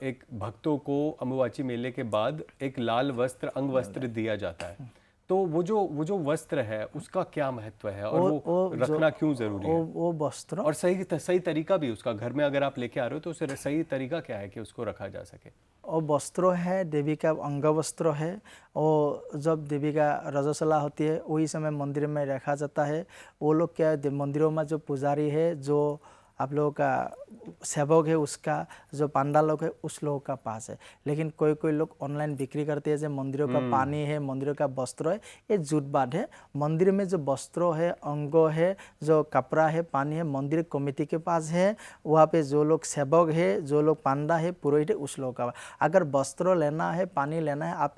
एक भक्तों को अम्बुबाची मेले के बाद एक लाल वस्त्र, अंग वस्त्र दिया जाता है। तो वो जो वस्त्र है उसका क्या महत्व है और वो रखना क्यों जरूरी है? वो वस्त्र और सही तरीका भी उसका, घर में अगर आप लेके आ रहे हो तो उसे सही तरीका क्या है कि उसको रखा जा सके? और वस्त्र है, देवी का अंग वस्त्र है, और जब देवी का रजस्वला होती है वही समय मंदिर में रखा जाता है। वो लोग क्या है, मंदिरों में जो पुजारी है, जो आप लोगों का सेवक है, उसका जो पांडा लोग है उस लोगों का पास है। लेकिन कोई कोई लोग ऑनलाइन बिक्री करते हैं, जो मंदिरों का पानी है, मंदिरों का वस्त्र है, ये झूठ बात है। मंदिर में जो वस्त्र है, अंग है, जो कपड़ा है, पानी है, मंदिर कमेटी के पास है। वहाँ पे जो लोग सेवक है, जो लोग पांडा है, पुरोहित है, उस लोगों का। अगर वस्त्र लेना है, पानी लेना है, आप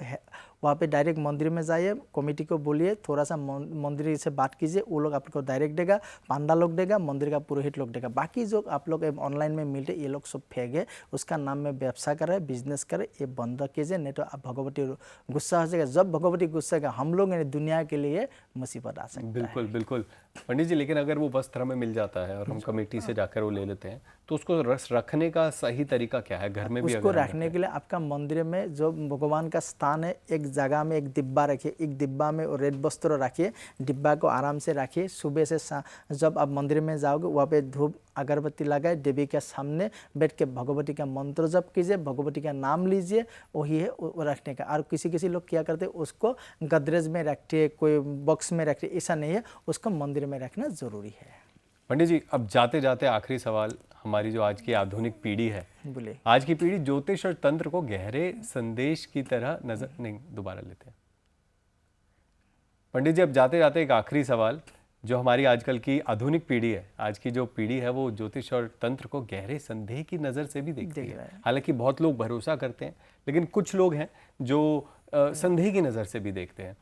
वहाँ पे डायरेक्ट मंदिर में जाइए, कमेटी को बोलिए, थोड़ा सा मंदिर से बात कीजिए, वो लोग आपको डायरेक्ट देगा, पांडा लोग देगा, मंदिर का पुरोहित लोग देगा। बाकी जो आप लोग ऑनलाइन में मिलते ये लोग सब फेंक है, उसका नाम में व्यवसाय करे, बिजनेस करे, ये बंद कीजिए, नहीं तो आप भगवती गुस्सा हो जाएगा। जब भगवती गुस्सा होगा, हम लोग दुनिया के लिए मुसीबत आ सकता है। बिल्कुल बिल्कुल पंडित जी, लेकिन अगर वो वस्त्र हमें मिल जाता है और हम कमेटी से जाकर वो ले लेते हैं तो उसको रखने का सही तरीका क्या है? घर में भी उसको अगर रखने के लिए आपका मंदिर में जो भगवान का स्थान है, एक जगह में एक डिब्बा रखिए, एक डिब्बा में रेड वस्त्र रखिए, डिब्बा को आराम से रखिए। सुबह से जब आप मंदिर में जाओगे वहाँ पे धूप अगरबत्ती लगाए, देवी के सामने बैठ के भगवती का मंत्र जप कीजिए, भगवती का नाम लीजिए, वही है वो रखने का। और किसी लोग क्या करते हैं, उसको गदरेज में रखते, कोई बॉक्स में रखते, ऐसा नहीं है, उसको मंदिर में रखना जरूरी है। पंडित जी, अब जाते जाते आखिरी सवाल, हमारी जो आज की आधुनिक पीढ़ी है, बोले आज की पीढ़ी ज्योतिष और तंत्र को गहरे संदेश की तरह नजर नहीं, दोबारा लेते हैं पंडित जी। अब जाते जाते एक आखिरी सवाल, जो हमारी आजकल की आधुनिक पीढ़ी है, आज की जो पीढ़ी है वो ज्योतिष और तंत्र को गहरे संदेह की नज़र से भी देखती है। हालांकि बहुत लोग भरोसा करते हैं, लेकिन कुछ लोग हैं जो संदेह की नज़र से भी देखते हैं।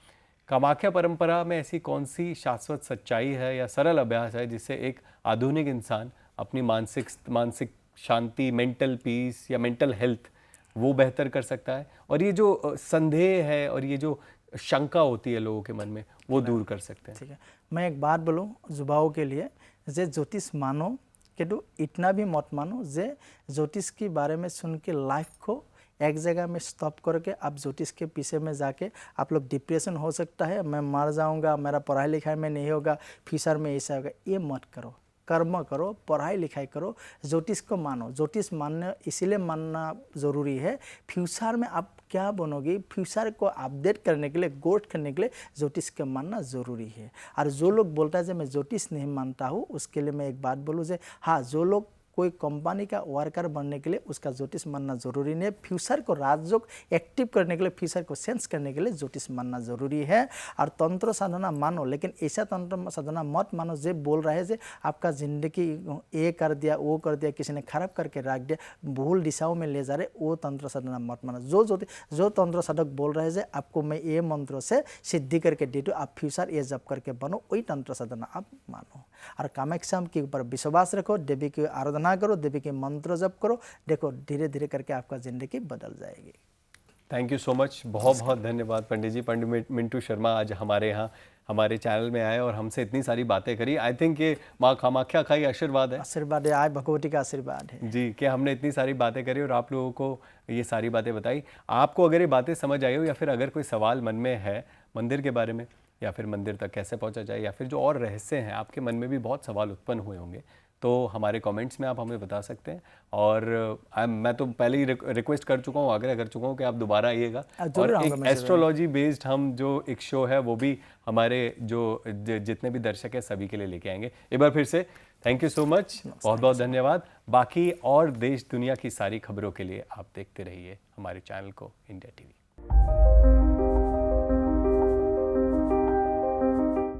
कामाख्या परंपरा में ऐसी कौन सी शाश्वत सच्चाई है या सरल अभ्यास है जिससे एक आधुनिक इंसान अपनी मानसिक शांति, मेंटल पीस या मेंटल हेल्थ वो बेहतर कर सकता है, और ये जो संदेह है और ये जो शंका होती है लोगों के मन में, वो दूर कर सकते हैं? ठीक है, मैं एक बात बोलूँ युवाओं के लिए, जे ज्योतिष मानो किंतु इतना भी मत मानो जे ज्योतिष के बारे में सुन के लाइफ को एक जगह में स्टॉप करके आप ज्योतिष के पीछे में जाके आप लोग डिप्रेशन हो सकता है, मैं मर जाऊंगा, मेरा पढ़ाई लिखाई में नहीं होगा, फ्यूचर में ऐसा होगा, ये मत करो। कर्म करो, पढ़ाई लिखाई करो, ज्योतिष को मानो। ज्योतिष मानने इसीलिए मानना ज़रूरी है, फ्यूचर में आप क्या बनोगे, फ्यूचर को अपडेट करने के लिए, ग्रोथ करने के लिए ज्योतिष को मानना ज़रूरी है। और जो लोग बोलता है कि मैं ज्योतिष नहीं मानता हूँ, उसके लिए मैं एक बात बोलूँ कि हाँ, जो लोग कोई कंपनी का वर्कर बनने के लिए उसका ज्योतिष मानना जरूरी नहीं है। फ्यूचर को राजयोग एक्टिव करने के लिए, फ्यूचर को सेंस करने के लिए ज्योतिष मानना जरूरी है। और तंत्र साधना मानो, लेकिन ऐसा तंत्र साधना मत मानो जो बोल रहा है कि आपका जिंदगी ये कर दिया, वो कर दिया, किसी ने खराब करके रख दिया, भूल दिशाओं में ले जा रहे, वो तंत्र साधना मत मानो। जो तंत्र साधक बोल रहे हैं आपको मैं ये मंत्र से सिद्धि करके दे दूँ, आप फ्यूचर ये जप करके बनो, वही तंत्र साधना आप मानो। और कामाख्या के ऊपर विश्वास रखो, देवी की आराधना करो, देवी के मंत्र जप करो, देखो धीरे धीरे करके आपका जिंदगी बदल जाएगी। थैंक यू सो मच, बहुत बहुत धन्यवाद पंडित जी। पंडित मिंटू शर्मा आज हमारे यहाँ हमारे चैनल में आए और हमसे इतनी सारी बातें करी। आई थिंक ये माँ कामाख्या का ही आशीर्वाद है। आशीर्वाद है, आय भगवती का आशीर्वाद है जी, कि हमने इतनी सारी बातें करी और आप लोगों को ये सारी बातें बताई। आपको अगर ये बातें समझ आई हो या फिर अगर कोई सवाल मन में है मंदिर के बारे में, या फिर मंदिर तक कैसे पहुंचा जाए, या फिर जो और रहस्य हैं आपके मन में भी बहुत सवाल उत्पन्न हुए होंगे, तो हमारे कमेंट्स में आप हमें बता सकते हैं। और मैं तो पहले ही रिक्वेस्ट कर चुका हूँ, आग्रह कर चुका हूँ कि आप दोबारा आइएगा। और एक एस्ट्रोलॉजी बेस्ड हम जो एक शो है वो भी हमारे जो जितने भी दर्शक हैं सभी के लिए लेके आएंगे। एक बार फिर से थैंक यू सो मच, बहुत बहुत धन्यवाद। बाकी और देश दुनिया की सारी खबरों के लिए आप देखते रहिए हमारे चैनल को, इंडिया टीवी।